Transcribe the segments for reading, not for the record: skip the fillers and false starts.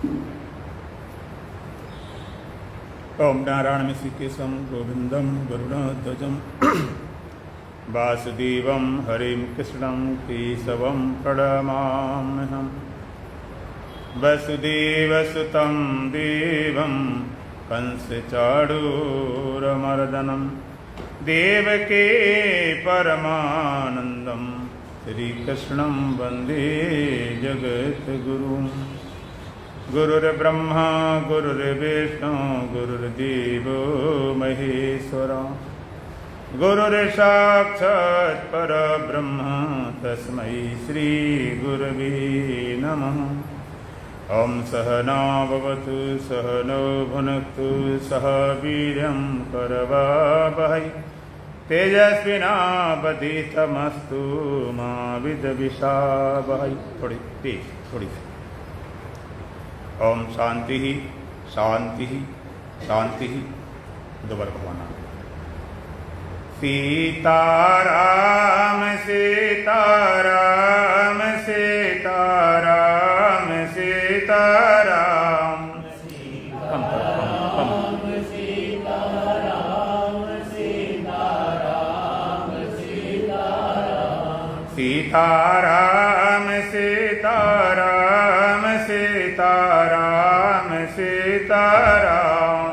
ओम नारायण ऋषिकेशं गोविंदं गरुड़ध्वजं वासुदेवं हरिं कृष्णं केशवं प्रणमाम्यहम्। वसुदेवसुतं देवं कंसचाणूरमर्दनं देवकी परमानन्दं श्रीकृष्णं वन्दे जगद्गुरुम्। गुरुर्ब्रह्मा गुरुर्विष्णु गुरुर्देवो महेश्वरा गुरुर्साक्षात् परब्रह्म तस्मै श्रीगुरवे नमः। ॐ सहना भवतु सहनौ भुनक्तु सह वीर्यं करवावहै तेजस्विनावधीतमस्तु मा विद्विषावहै। थोड़ी तेज थोड़ी सी। ओम शांति ही शांति ही शांति ही। दोबारा भगवान सीताराम सीताराम सीताराम सीताराम सीताराम सीताराम सीताराम सीताराम सीताराम सीताराम सीताराम सीताराम।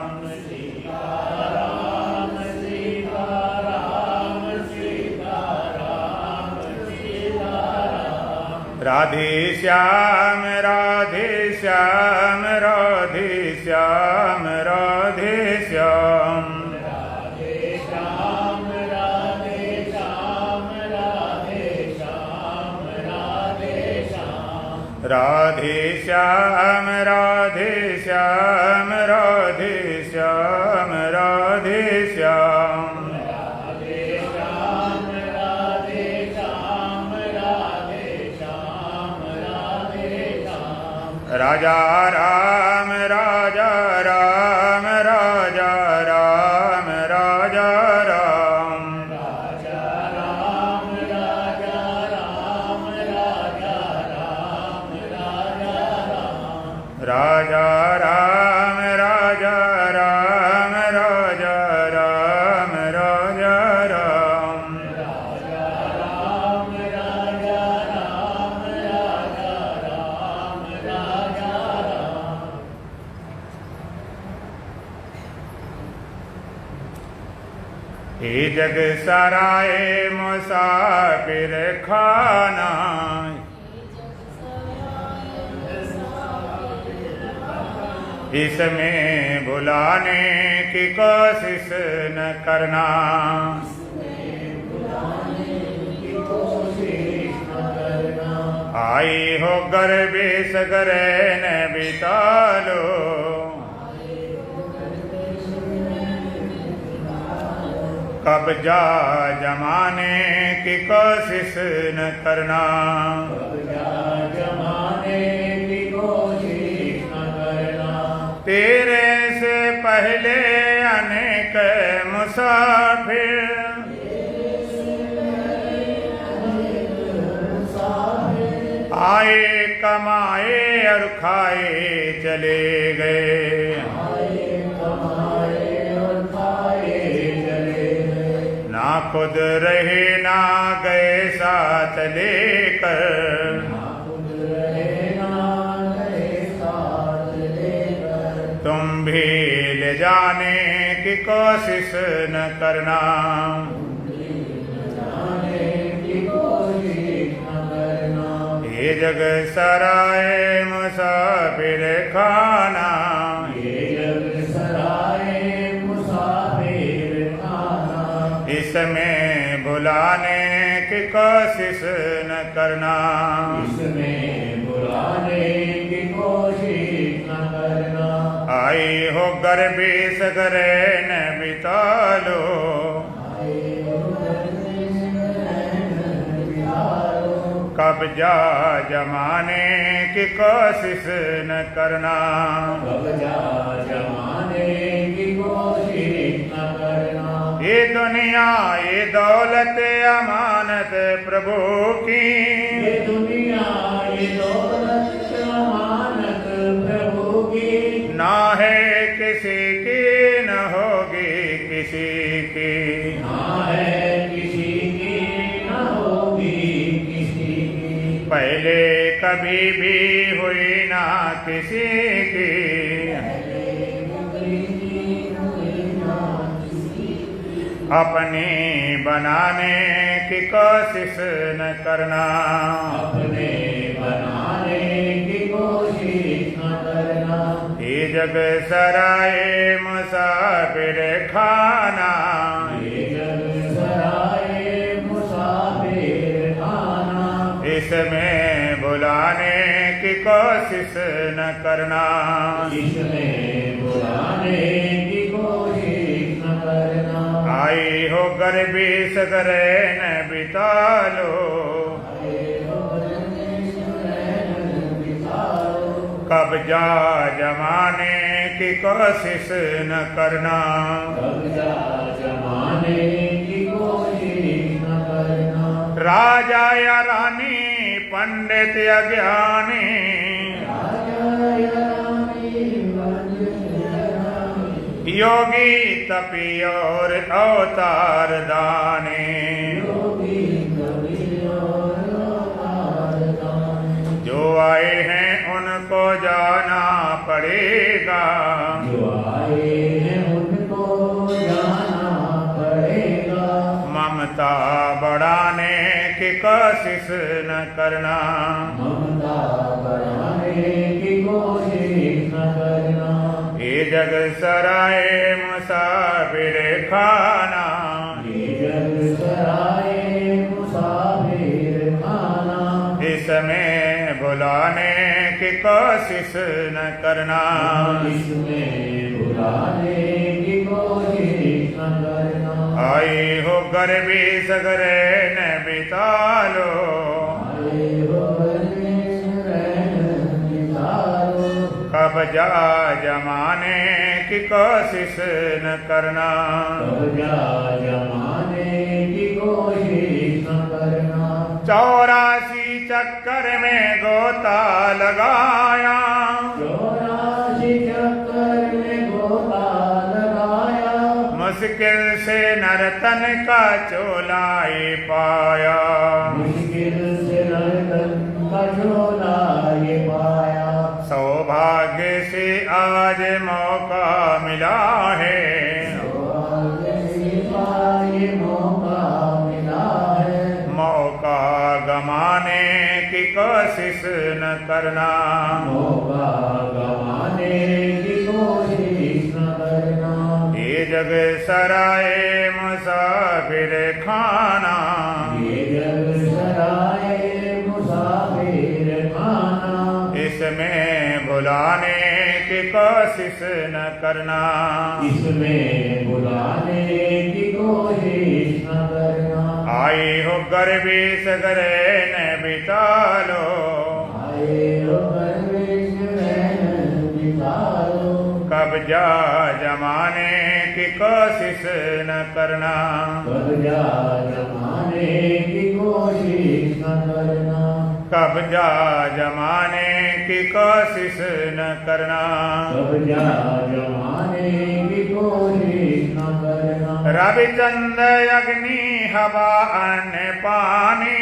राधे श्याम राधे श्याम राधे श्याम राधे श्याम राधे श्याम राधे श्याम राधे श्याम राधे श्याम राधे श्याम राधे श्याम राधे श्याम राधे श्याम। राजा राम राजा राम राजा राम राजा राम राजा राम राजा राम राजा राम राजा राम राजा राम राजा राम राजा राम राजा राम राजा राम राजा राम राजा राम। हे जग सराय मुसाफिर खाना इसमें बुलाने की कोशिश न करना। आई हो गर्भे सगरे न बिता लो कब्जा जमाने की कोशिश न करना। तेरे से पहले अनेक मुसाफिर आए कमाए और खाए चले गए। ना खुद रहे ना गए साथ लेकर तुम भी ले जाने की कोशिश न करना। ये जग सराय मुसाफिर खाना इसमें बुलाने की कोशिश न करना। आई हो गर्भे सगरे न बिता लो कब्जा जमाने की कोशिश न करना। ये दुनिया ये दौलत अमानत प्रभु की। ये दुनिया ये दौलत अमानत प्रभु कभी भी हुई ना किसी की, अपनी बनाने की कोशिश न करना, अपने बनाने की कोशिश न करना। ये जग सराय मुसाफिर खाना, ये जग सराय मुसाफिर खाना। इसमें बुलाने की कोशिश न करना, इसमें बुलाने की कोशिश न करना। आई हो गर्भी सगरे न बिता लो, कब्जा जमाने की कोशिश न करना, कब्जा जमाने की कोशिश न करना। राजा या रानी पंडित या ज्ञानी, योगी तपी और अवतार दाने, जो आए हैं उनको जाना पड़ेगा, जो आए हैं उनको जाना पड़ेगा। ममता बढ़ाने की कोशिश न करना, ममता बढ़ाने की कोशिश न करना। ये जग सराय मुसाफिर खाना, ये जग सराय मुसाफिर खाना। इसमें बुलाने की कोशिश न करना, इसमें बुलाने की कोशिश न करना। आई हो गर्भी सगरे न बिता लो, आए हो कब्जा जमाने की कोशिश न करना, कब्जा जमाने की कोशिश न करना। 84 चक्कर में गोता लगाया, 84 चक्कर में गोता लगाया। मुश्किल से नर्तन का चोला ही पाया, मुश्किल से नर्तन का चोला ये पाया। सौभाग्य से आज मौका मिला है, ये मौका मिला है। मौका गमाने की कोशिश न करना, मौका गवाने की कोशिश न करना। ये जग सराय मुसाफिर खाना, ये जग सराय मुसाफिर खाना। इसमें बुलाने की कोशिश न करना, इसमें बुलाने की कोशिश न करना। आई हो गर्भी सगरे न बिता लो, आए हो परवेश रहन बिता लो। कब्जा जमाने की कोशिश न करना, कब्जा जमाने की कोशिश न करना। कब्जा जमाने की कोशिश न करना, कब्जा जमाने की कोशिश न करना। रविचंद्र अग्नि हवा अन्न पानी,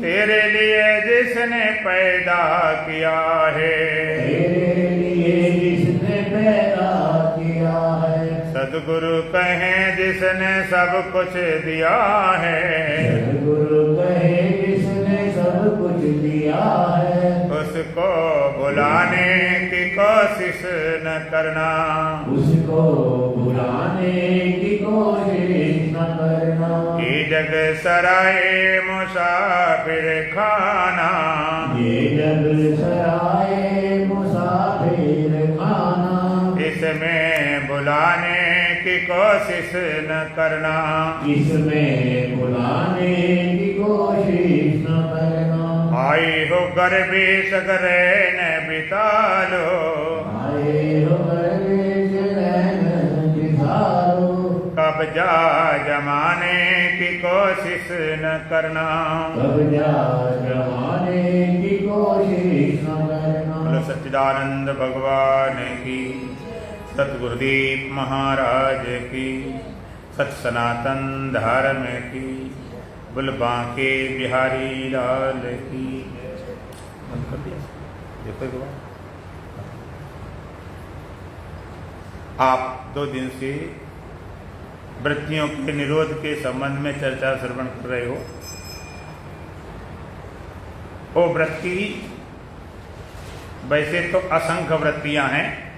तेरे लिए जिसने पैदा किया है, तेरे लिए जिसने पैदा किया है। सदगुरु कहें जिसने सब कुछ दिया है, गुरु कहे जिसने सब कुछ दिया है। उसको बुलाने की कोशिश न करना, उसको बुलाने की कोशिश न करना। ये जग सराय मुसाफिर खाना, ये जग सराय मुसाफिर खाना। इसमें बुलाने की कोशिश न करना, इसमें बुलाने की कोशिश न करना। आई हो गर्भी सगरे न बिता लो, आए हो परवेश रहन बिता लो। कब्जा जमाने की कोशिश न करना। कब्जा जमाने की कोशिश न करना। बोलो सच्चिदानंद भगवान की, सतगुरुदेव महाराज की, सत सनातन धर्म की, बोल बांके बिहारी लाल की जय। बंद कर दिया, देखो एक बार। आप 2 दिन से वृत्तियों के निरोध के संबंध में चर्चा श्रवण कर रहे हो। वो वृत्ति वैसे तो असंख्य वृत्तियां हैं,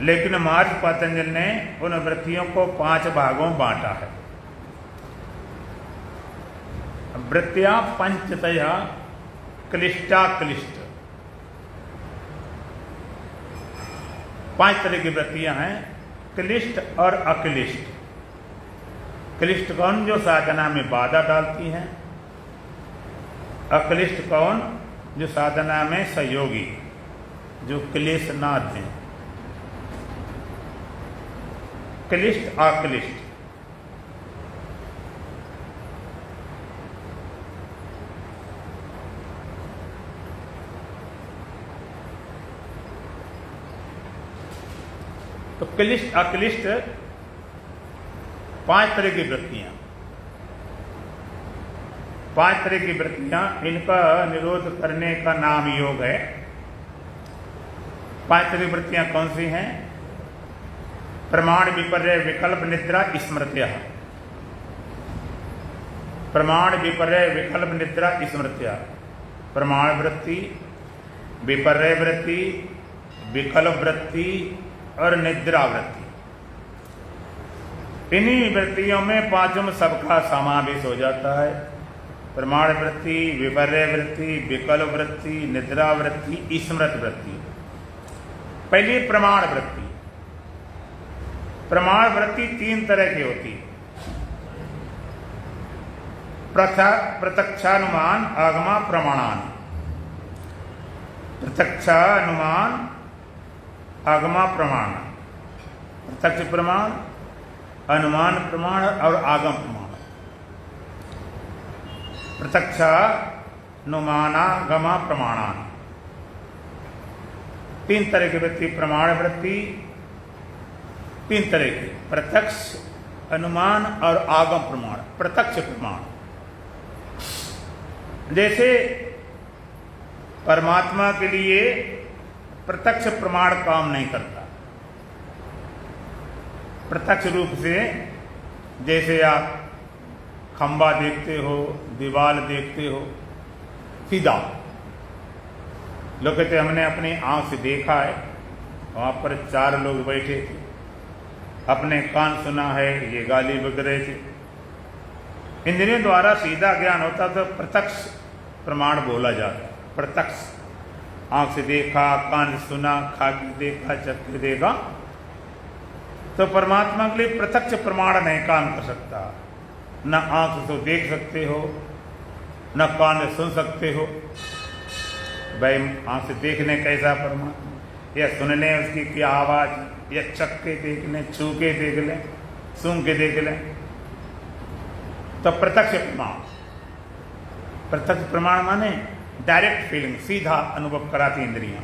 लेकिन महर्षि पतंजलि ने उन वृत्तियों को 5 भागों में बांटा है। वृत्तियां पंचतया क्लिष्टा क्लिष्ट, 5 तरह की वृत्तियां हैं, क्लिष्ट और अक्लिष्ट। क्लिष्ट कौन? जो साधना में बाधा डालती हैं। अक्लिष्ट कौन? जो साधना में सहयोगी, जो क्लेश ना दें। क्लिष्ट अक्लिष्ट। तो क्लिष्ट अक्लिष्ट 5 तरह की वृत्तियां, 5 तरह की वृत्तियां, इनका निरोध करने का नाम योग है। 5 तरह की वृत्तियां कौन सी हैं? प्रमाण विपर्य विकल्प निद्रा स्मृत्या। प्रमाण विपर्य विकल्प निद्रा स्मृत्या। प्रमाण वृत्ति, विपर्य वृत्ति, विकल्प वृत्ति और निद्रा वृत्ति। इन्हीं वृत्तियों में 5 में सबका समावेश हो जाता है। प्रमाण वृत्ति, विपर्य वृत्ति, विकल्प वृत्ति, निद्रा वृत्ति, स्मृत वृत्ति। पहली प्रमाण वृत्ति। प्रमाण वृत्ति 3 तरह की होती है। प्रत्यक्षानुमान, आगमा, प्रमाणान। प्रत्यक्षानुमान, आगमा, प्रमाण। प्रत्यक्ष प्रमाण, अनुमान प्रमाण और आगम प्रमाण। प्रत्यक्षानुमानागमा प्रमाणान। 3 तरह की वृत्ति। प्रमाण वृत्ति 3 तरह की, प्रत्यक्ष, अनुमान और आगम प्रमाण। प्रत्यक्ष प्रमाण जैसे परमात्मा के लिए प्रत्यक्ष प्रमाण काम नहीं करता। प्रत्यक्ष रूप से जैसे आप खंबा देखते हो, दीवार देखते हो, सीधा लोग कहते हमने अपनी आंख से देखा है, वहां पर 4 लोग बैठे थे, अपने कान सुना है, ये गाली बक रहे थे। इंद्रियों द्वारा सीधा ज्ञान होता तो प्रत्यक्ष प्रमाण बोला जाता। प्रत्यक्ष, आंख से देखा, कान से सुना, खा के देखा, चख के देखा। तो परमात्मा के लिए प्रत्यक्ष प्रमाण नहीं काम कर सकता। न आंख से देख सकते हो, न कान से सुन सकते हो। भाई आंख से देखने कैसा परमात्मा, या सुनने उसकी क्या आवाज, या चख के देख लें, छू के देख लें, सूंघ के देख लें। तो प्रत्यक्ष प्रमाण, प्रत्यक्ष प्रमाण माने डायरेक्ट फीलिंग, सीधा अनुभव कराती इंद्रियां।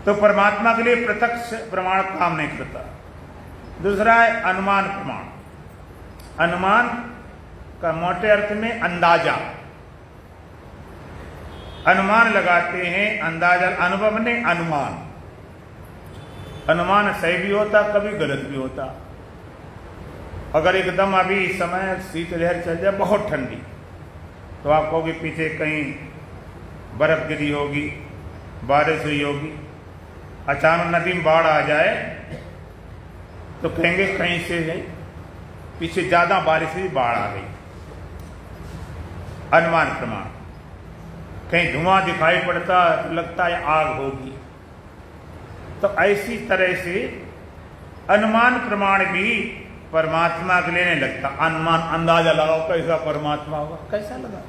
तो परमात्मा के लिए प्रत्यक्ष प्रमाण काम नहीं करता। दूसरा है अनुमान प्रमाण। अनुमान का मोटे अर्थ में अंदाजा, अनुमान लगाते हैं, अंदाजा, अनुभव ने अनुमान। अनुमान सही भी होता, कभी गलत भी होता। अगर एकदम अभी इस समय शीतलहर चल जाए, बहुत ठंडी, तो आप कहोगे पीछे कहीं बर्फ गिरी होगी, बारिश हुई होगी। अचानक नदी में बाढ़ आ जाए तो कहेंगे कहीं से है, पीछे ज्यादा बारिश हुई, बाढ़ आ गई। अनुमान प्रमाण। कहीं धुआं दिखाई पड़ता तो लगता है आग होगी। तो ऐसी तरह से अनुमान प्रमाण भी परमात्मा के लिए नहीं लगता। अनुमान, अंदाजा लगाओ कैसा परमात्मा होगा, कैसा लगा।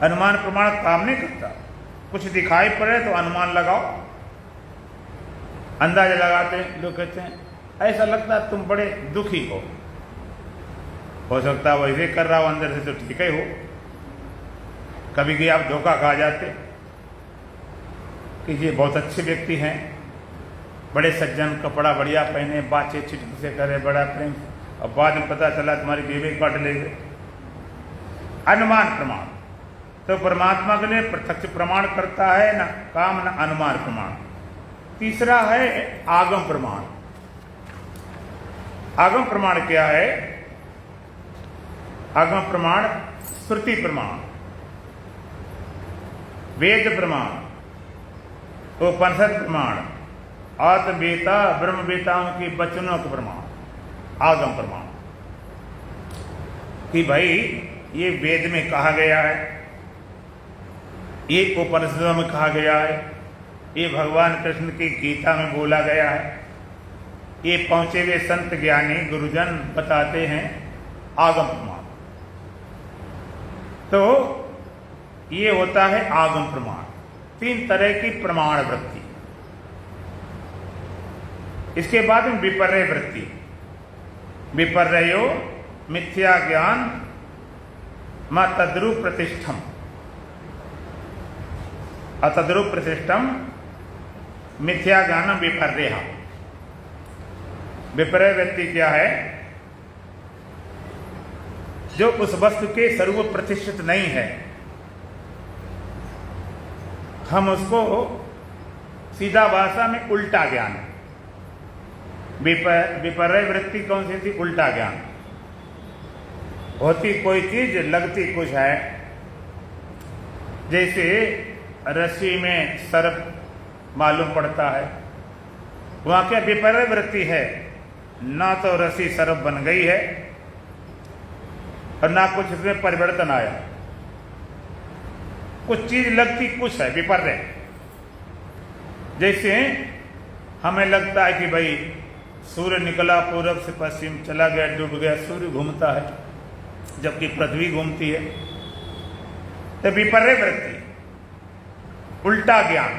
अनुमान प्रमाण काम नहीं करता। कुछ दिखाई पड़े तो अनुमान लगाओ, अंदाजा लगाते हैं। लोग कहते हैं ऐसा लगता है तुम बड़े दुखी हो सकता है वैसे कर रहा हो, अंदर से तो ठीक ही हो। कभी भी आप धोखा खा जाते कि ये बहुत अच्छे व्यक्ति हैं, बड़े सज्जन, कपड़ा बढ़िया पहने, बातचीत ठीक से करे, बड़ा प्रेम, और बाद में पता चला तुम्हारी जेबें काट ले गए। अनुमान प्रमाण, तो परमात्मा के लिए प्रत्यक्ष प्रमाण करता है ना काम ना अनुमान प्रमाण। तीसरा है आगम प्रमाण। आगम प्रमाण क्या है? आगम प्रमाण श्रुति प्रमाण, वेद प्रमाण, उपनिषद प्रमाण, आत्मवेता ब्रह्मवेताओं की वचनों के प्रमाण, आगम प्रमाण। कि भाई ये वेद में कहा गया है, ये उपनिषदों में कहा गया है, ये भगवान कृष्ण की गीता में बोला गया है, ये पहुंचे हुए संत ज्ञानी गुरुजन बताते हैं, आगम प्रमाण। तो ये होता है आगम प्रमाण। 3 तरह की प्रमाण वृत्ति। इसके बाद में विपर्य वृत्ति। विपर्यो मिथ्या ज्ञान मा तद्रुप प्रतिष्ठम, अतद्रुप प्रतिष्ठम मिथ्या ज्ञानम विपर्य। विपर्य वृत्ति क्या है? जो उस वस्तु के स्वरूप प्रतिष्ठित नहीं है, हम उसको सीधा भाषा में उल्टा ज्ञान। विपर्य वृत्ति कौन सी थी? उल्टा ज्ञान। होती कोई चीज लगती कुछ है। जैसे रस्सी में सर्प मालूम पड़ता है, वहां क्या विपर्य वृत्ति है? ना तो रस्सी सर्प बन गई है और ना कुछ इसमें परिवर्तन आया। कुछ चीज लगती कुछ है, विपर्य। जैसे हमें लगता है कि भाई सूर्य निकला पूरब से पश्चिम, चला गया, डूब गया, सूर्य घूमता है जबकि पृथ्वी घूमती है। तो विपर्य वृत्ति, उल्टा ज्ञान।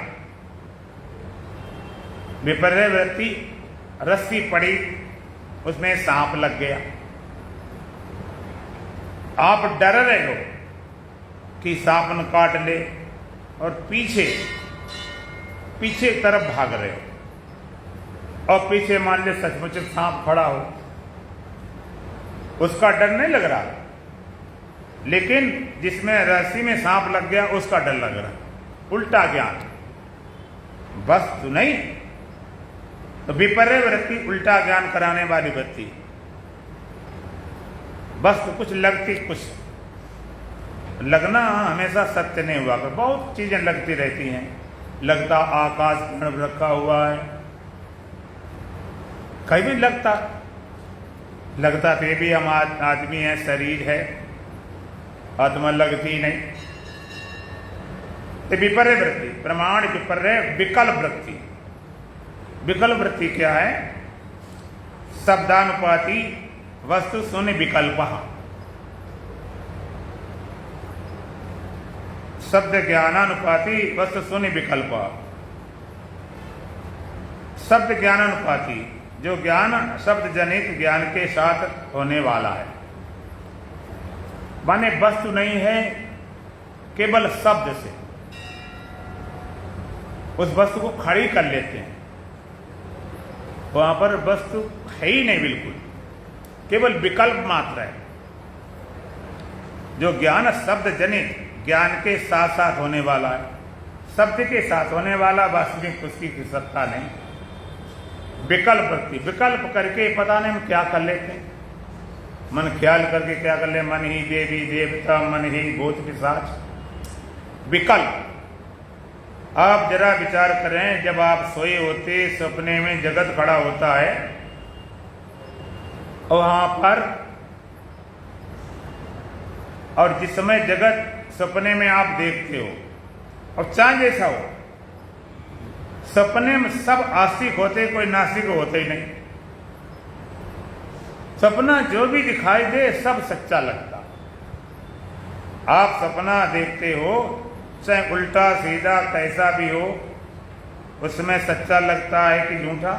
विपर्य वृत्ति, रस्सी पड़ी, उसमें सांप लग गया, आप डर रहे हो कि सांप न काट ले और पीछे पीछे तरफ भाग रहे हो, और पीछे मान ले सचमुच सांप खड़ा हो, उसका डर नहीं लग रहा, लेकिन जिसमें रस्सी में सांप लग गया उसका डर लग रहा। उल्टा ज्ञान, वस्तु नहीं। तो विपर्य वृत्ति उल्टा ज्ञान कराने वाली वृत्ति। वस्तु कुछ लगती कुछ। लगना हमेशा सत्य नहीं हुआ, बहुत चीजें लगती रहती हैं। लगता आकाश में रखा हुआ है, कहीं भी लगता तो ये भी हम आदमी है, शरीर है, आत्मा लगती नहीं। तो विपर्य वृत्ति, प्रमाण विपर्य विकल्प वृत्ति। विकल्प वृत्ति क्या है? शब्दानुपाती वस्तु शून्य विकल्प। शब्द ज्ञानानुपाती वस्तु शून्य विकल्प। शब्द ज्ञानानुपाती, जो ज्ञान शब्द जनित ज्ञान के साथ होने वाला है, माने वस्तु नहीं है, केवल शब्द से उस वस्तु को खड़ी कर लेते हैं। वहां पर वस्तु है ही नहीं, बिल्कुल केवल विकल्प मात्र है। जो ज्ञान शब्द जनित ज्ञान के साथ साथ होने वाला है, शब्द के साथ होने वाला, वास्तविक उसकी सत्ता नहीं। विकल्प वृत्ति, विकल्प करके पता नहीं हम क्या कर लेते हैं। मन ख्याल करके क्या कर ले? मन ही देवी देवता, मन ही भूत पिशाच। विकल्प। आप जरा विचार करें, जब आप सोए होते, सपने में जगत खड़ा होता है और वहां पर, और जिस समय जगत सपने में आप देखते हो और चांद जैसा हो, सपने में सब आस्तिक होते, कोई नास्तिक होते ही नहीं। सपना जो भी दिखाई दे सब सच्चा लगता। आप सपना देखते हो, चाहे उल्टा सीधा कैसा भी हो, उसमें सच्चा लगता है कि झूठा?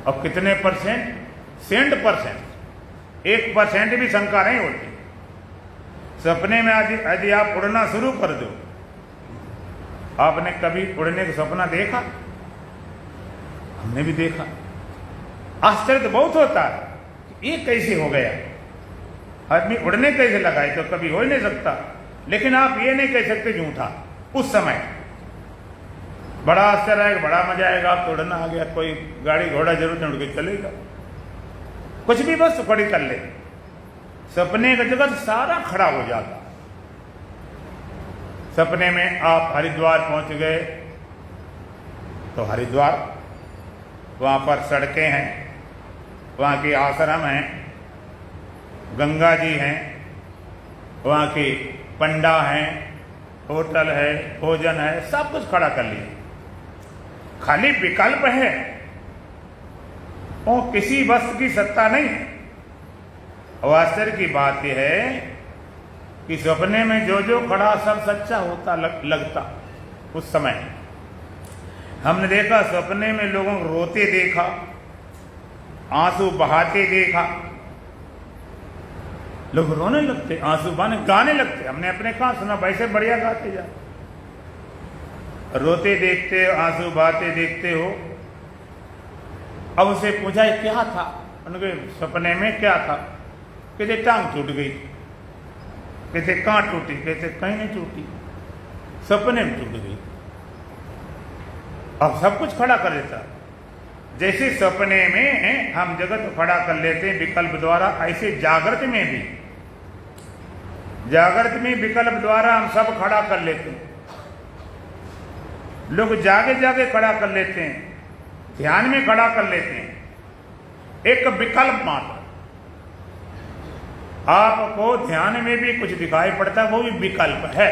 और कितने परसेंट? 100%। 1% भी शंका नहीं होती। सपने में यदि आप उड़ना शुरू कर दो, आपने कभी उड़ने का सपना देखा? हमने भी देखा। आश्चर्य तो बहुत होता है, ये कैसे हो गया, आदमी उड़ने कैसे लगा, है तो कभी हो ही नहीं सकता। लेकिन आप ये नहीं कह सकते झूठा। उस समय बड़ा आश्चर्य आएगा, बड़ा मजा आएगा, आप तो उड़ना आ गया, कोई गाड़ी घोड़ा जरूर नहीं उड़ के चलेगा, कुछ भी बस खड़ी कर ले, सपने का जगत सारा खड़ा हो जाता। सपने में आप हरिद्वार पहुंच गए, तो हरिद्वार वहां पर सड़कें हैं, वहां के आश्रम हैं, गंगा जी हैं, वहां के पंडा हैं, होटल है, भोजन है, सब कुछ खड़ा कर लिया। खाली विकल्प है और किसी वस्तु की सत्ता नहीं है। और आश्चर्य की बात यह है कि सपने में जो जो खड़ा सब सच्चा होता लगता। उस समय हमने देखा, सपने में लोगों को रोते देखा, आंसू बहाते देखा, लोग रोने लगते, आंसू बहाने, गाने लगते। हमने अपने कहा सुना, वैसे बढ़िया गाते जा, रोते देखते, आंसू बहाते देखते हो। अब उसे पूछा क्या था, उनके सपने में क्या था, कहते टांग टूट गई, कहते कहां टूटी, कहते कहीं नहीं टूटी, सपने में टूट गई। अब सब कुछ खड़ा कर देता। जैसे सपने में हम जगत खड़ा कर लेते हैं विकल्प द्वारा, ऐसे जागृत में भी, जागृत में विकल्प द्वारा हम सब खड़ा कर लेते हैं। लोग जागे जागे खड़ा कर लेते हैं, ध्यान में खड़ा कर लेते हैं, एक विकल्प मात्र। आपको ध्यान में भी कुछ दिखाई पड़ता, वो भी विकल्प है।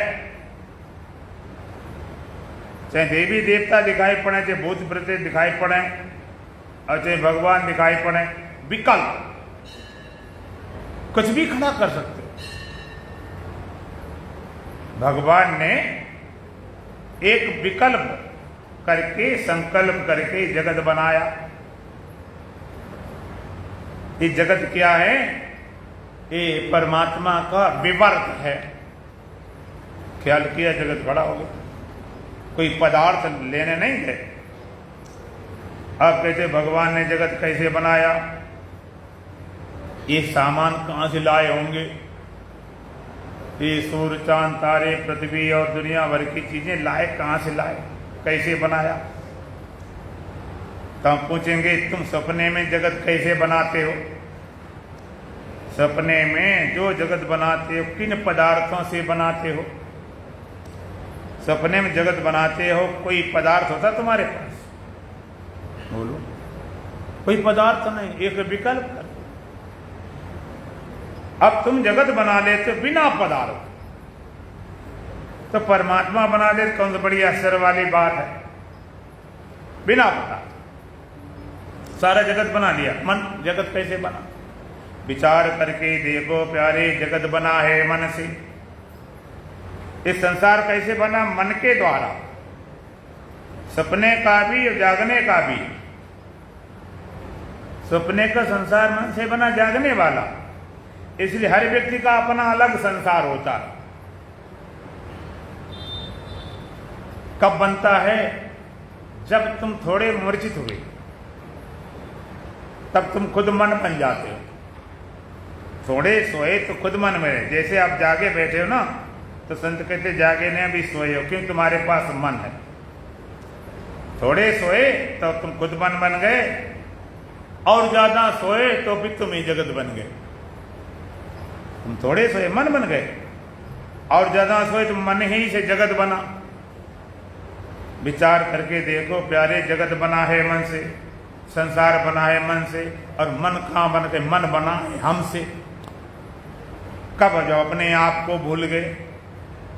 चाहे देवी देवता दिखाई पड़े, चाहे भूत प्रेत दिखाई पड़े, और चाहे भगवान दिखाई पड़े, विकल्प कुछ भी खड़ा कर सकते। भगवान ने एक विकल्प करके, संकल्प करके जगत बनाया। ये जगत क्या है? ये परमात्मा का विवर्त है। ख्याल किया, जगत खड़ा हो गया, कोई पदार्थ लेने नहीं गए। अब कहते भगवान ने जगत कैसे बनाया, ये सामान कहां से लाए होंगे, ये सूर्य चांद तारे पृथ्वी और दुनिया भर की चीजें लाए कहां से लाए, कैसे बनाया। तो हम पूछेंगे तुम सपने में जगत कैसे बनाते हो? सपने में जो जगत बनाते हो किन पदार्थों से बनाते हो? सपने में जगत बनाते हो, कोई पदार्थ होता तुम्हारे पास? बोलो, कोई पदार्थ नहीं, एक विकल्प। अब तुम जगत बना लेते हो बिना पदार्थ, तो परमात्मा बना दे, कौन सी बड़ी आश्चर्य वाली बात है। बिना पदार्थ सारा जगत बना दिया। मन जगत कैसे बना? विचार करके देखो प्यारे, जगत बना है मन से। इस संसार कैसे बना? मन के द्वारा। सपने का भी और जागने का भी। सपने का संसार मन से बना, जागने वाला। इसलिए हर व्यक्ति का अपना अलग संसार होता है। कब बनता है? जब तुम थोड़े मूर्छित हुए, तब तुम खुद मन बन जाते हो। थोड़े सोए तो खुद मन में रहे। जैसे आप जागे बैठे हो ना, तो संत कहते जागे ने अभी सोए हो, क्योंकि तुम्हारे पास मन है। थोड़े सोए तो तुम खुद मन बन गए, और ज्यादा सोए तो भी तुम ही जगत बन गए। तुम थोड़े सोए मन बन गए, और ज्यादा सोए तो मन ही से जगत बना। विचार करके देखो प्यारे, जगत बना है मन से, संसार बना है मन से, और मन कहां बन गए? मन बना है हमसे। कब? जो अपने आप को भूल गए।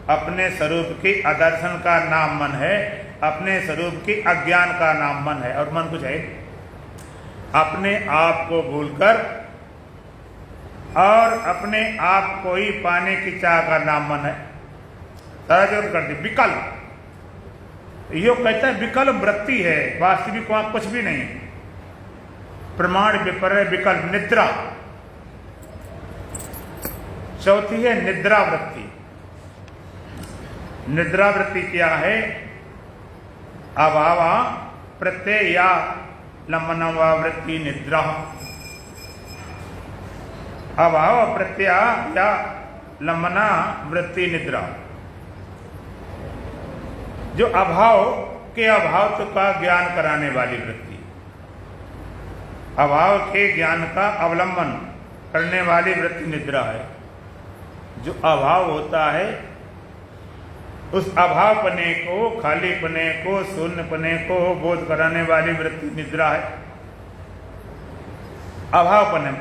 अपने स्वरूप के अदर्शन का नाम मन है, अपने स्वरूप के अज्ञान का नाम मन है, और मन कुछ है। अपने आप को भूलकर और अपने आप को ही पाने की चाह का नाम मन है। सारा जगत कर दी विकल्प। यो कहता है विकल्प वृत्ति है, वास्तविक वहां कुछ भी नहीं। प्रमाण विपर्य विकल्प। निद्रा चौथी है, निद्रा वृत्ति। निद्रा वृत्ति क्या है? अभावा प्रत्यय या लंबन व वृत्ति निद्रा। अभाव प्रत्यय या लंबना वृत्ति निद्रा, जो अभाव के अभाव का ज्ञान कराने वाली वृत्ति, अभाव के ज्ञान का अवलंबन करने वाली वृत्ति निद्रा है। जो अभाव होता है उस अभावपने को, खालीपने को, शून्यपने को बोध कराने वाली वृत्ति निद्रा है। अभावपने,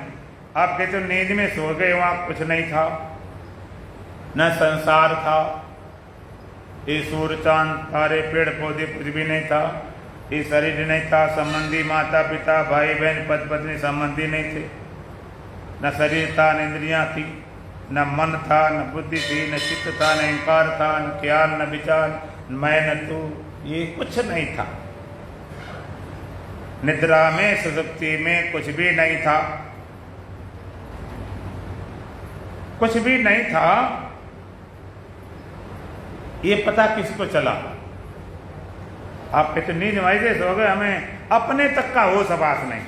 आप कहते हो नींद में सो गए, वहां कुछ नहीं था, न संसार था, ये सूर्य चांद तारे पेड़ पौधे कुछ भी नहीं था, ये शरीर नहीं था, संबंधी माता पिता भाई बहन पति पत्नी संबंधी नहीं थे, न शरीर था, न इंद्रियां थी, न मन था, न बुद्धि थी, न चित्त था, न अहंकार था, न ख्याल, न विचार, मैं न तू, ये कुछ नहीं था। निद्रा में, सुषुप्ति में कुछ भी नहीं था, कुछ भी नहीं था। ये पता किसको चला? आप कहते नींद वैसे सो गए, हमें अपने तक का होश आभास नहीं,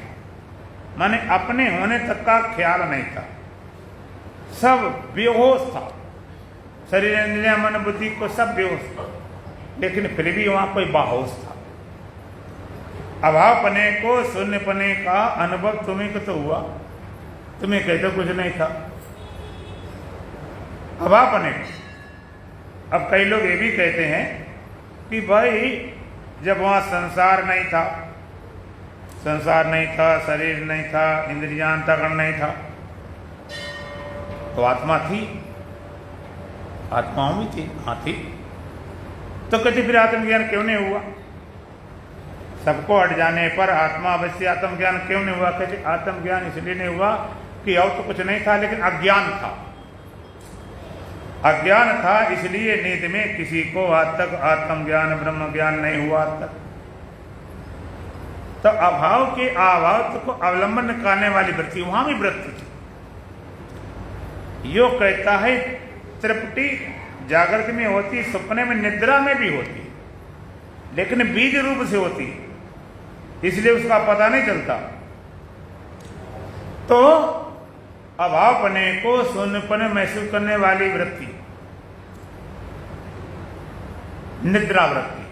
माने अपने होने तक का ख्याल नहीं था, सब बेहोश था, शरीर इंद्रिया मन बुद्धि को सब बेहोश था, लेकिन फिर भी वहां कोई बाहोश था। अभावपने को, शून्यपने का अनुभव तुम्हें को तो हुआ, तुम्हें कहते कुछ नहीं था अभावपने को। अब कई लोग ये भी कहते हैं कि भाई जब वहां संसार नहीं था, संसार नहीं था, शरीर नहीं था, इंद्रियांतकरण नहीं था, तो आत्मा थी, आत्माओं में थी, हाँ थी, तो कहते फिर आत्मज्ञान क्यों नहीं हुआ? सबको हट जाने पर आत्मा अवश्य आत्मज्ञान क्यों नहीं हुआ? कहते आत्मज्ञान इसलिए नहीं हुआ कि और तो कुछ नहीं था, लेकिन अज्ञान था। अज्ञान था इसलिए नींद में किसी को आज तक आत्मज्ञान ब्रह्म ज्ञान नहीं हुआ आज तक। तो अभाव के अभाव को अवलंबन करने वाली वृत्ति वहां भी वृत्ति थी। यो कहता है त्रिपुटी जागृत में होती, सपने में, निद्रा में भी होती, लेकिन बीज रूप से होती, इसलिए उसका पता नहीं चलता। तो अभावपने को, शून्यपने महसूस करने वाली वृत्ति निद्रा वृत्ति,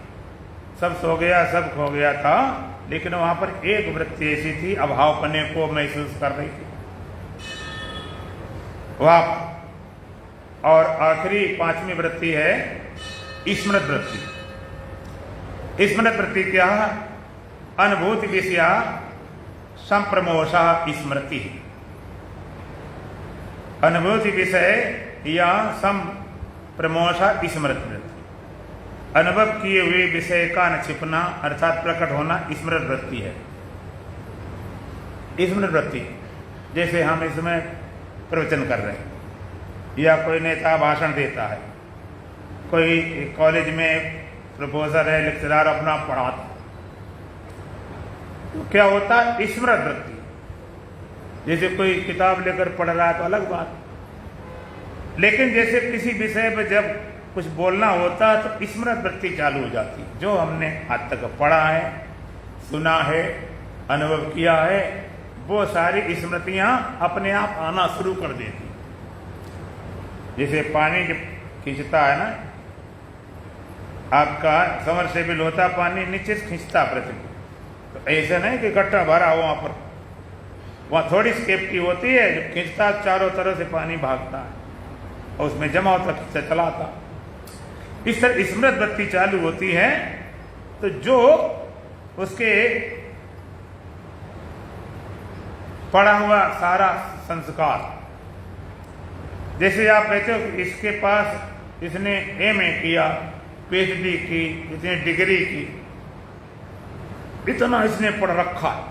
सब सो गया, सब खो गया था, लेकिन वहां पर एक वृत्ति ऐसी थी अभावपने को महसूस कर रही थी वहां। और आखिरी पांचवी वृत्ति है स्मृत वृत्ति। स्मृत वृत्ति क्या? अनुभूति विषया संप्रमोषा स्मृति। अनुभूति विषय या संप्रमोषा स्मृत वृत्ति, अनुभव किए हुए विषय का न छिपना अर्थात प्रकट होना स्मृत वृत्ति है। स्मृत वृत्ति जैसे हम इसमें प्रवचन कर रहे हैं, या कोई नेता भाषण देता है, कोई कॉलेज में प्रोफेसर है, लेक्चरर अपना पढ़ाता, तो क्या होता है? स्मृत वृत्ति। जैसे कोई किताब लेकर पढ़ रहा है तो अलग बात, लेकिन जैसे किसी विषय पर जब कुछ बोलना होता है तो स्मृत वृत्ति चालू हो जाती है। जो हमने आज तक पढ़ा है, सुना है, अनुभव किया है, वो सारी स्मृतियां अपने आप आना शुरू कर देती। जैसे पानी जब खींचता है ना, आपका समरसेबल होता, पानी नीचे से खींचता पृथ्वी, तो ऐसा नहीं कि गट्टा भरा हो वहां पर, वहां थोड़ी सेफ्टी होती है, जब खींचता चारों तरफ से पानी भागता है और उसमें जमा होता, खींचता चलाता। इस तरह स्मृत वृत्ति चालू होती है, तो जो उसके पढ़ा हुआ सारा संस्कार, जैसे आप कहते हो कि इसके पास इसने एमए किया, पीएचडी की, इसने डिग्री की, इतना इसने पढ़ रखा है,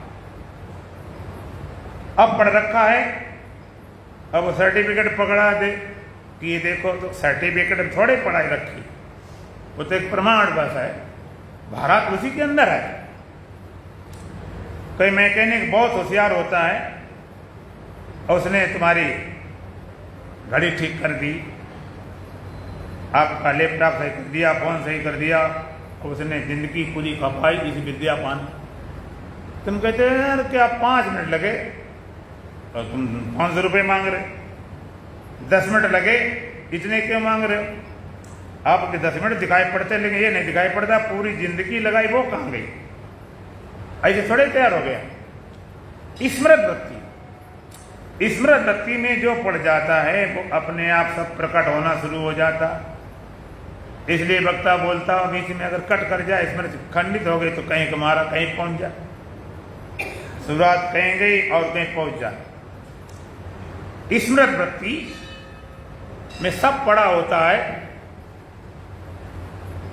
अब पढ़ रखा है, अब वो सर्टिफिकेट पकड़ा दे कि ये देखो, तो सर्टिफिकेट थोड़े पढ़ाई रखी, वो तो एक प्रमाण बस है, भारत उसी के अंदर है। कोई मैकेनिक बहुत होशियार होता है और उसने तुम्हारी घड़ी ठीक कर दी, आपका लैपटॉप सही कर दिया, फोन सही कर दिया, और उसने जिंदगी पूरी खपाई इस विद्यापान। तुम कहते हैं यार क्या 5 मिनट लगे और तुम 500 रुपये मांग रहे, 10 मिनट लगे इतने क्यों मांग रहे हो? आपके 10 मिनट दिखाई पड़ते लेकिन ये नहीं दिखाई पड़ता पूरी जिंदगी लगाई वो कहाँ गई? ऐसे थोड़े तैयार हो गया। स्मृत वृत्ति, स्मृत वृत्ति में जो पड़ जाता है वो अपने आप सब प्रकट होना शुरू हो जाता। इसलिए वक्ता बोलता हो बीच में अगर कट कर जाए, स्मृति खंडित हो गई तो कहीं तुम्हारा कहीं पहुंच जाए, शुरुआत कहीं गई और कहीं पहुंच जाए। स्मृत वृत्ति में सब पड़ा होता है।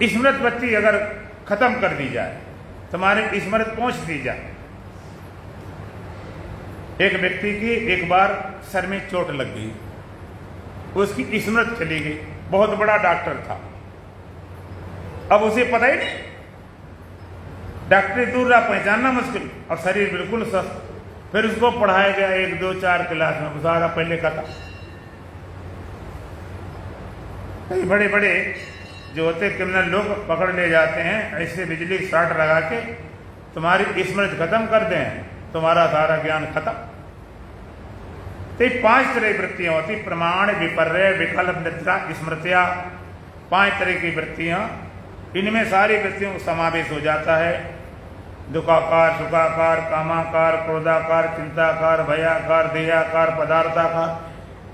स्मृत वृत्ति अगर खत्म कर दी जाए, तुम्हारी स्मृति पहुंच दी जाए। एक व्यक्ति की एक बार सर में चोट लग गई, उसकी स्मृति चली गई, बहुत बड़ा डॉक्टर था, अब उसे पता ही नहीं, डॉक्टरी दूर रहा, पहचानना मुश्किल और शरीर बिल्कुल स्वस्थ। फिर उसको पढ़ाया गया 1, 2, 4 क्लास में, सारा पहले का था। कई बड़े बड़े जो होते क्रिमिनल लोग पकड़ ले जाते हैं, ऐसे बिजली शॉर्ट लगा के तुम्हारी स्मृति खत्म कर दें, तुम्हारा सारा ज्ञान खत्म। तो 5 तरह की वृत्तियां होती, प्रमाण, विपर्य, विकल्प, निद्रा, स्मृतियां, 5 तरह की वृत्तियां। इनमें सारी वृत्तियों का समावेश हो जाता है। दुखाकार, सुखाकार, कामाकार, क्रोधाकार, चिंताकार, भयाकार, देहाकार, पदार्थाकार,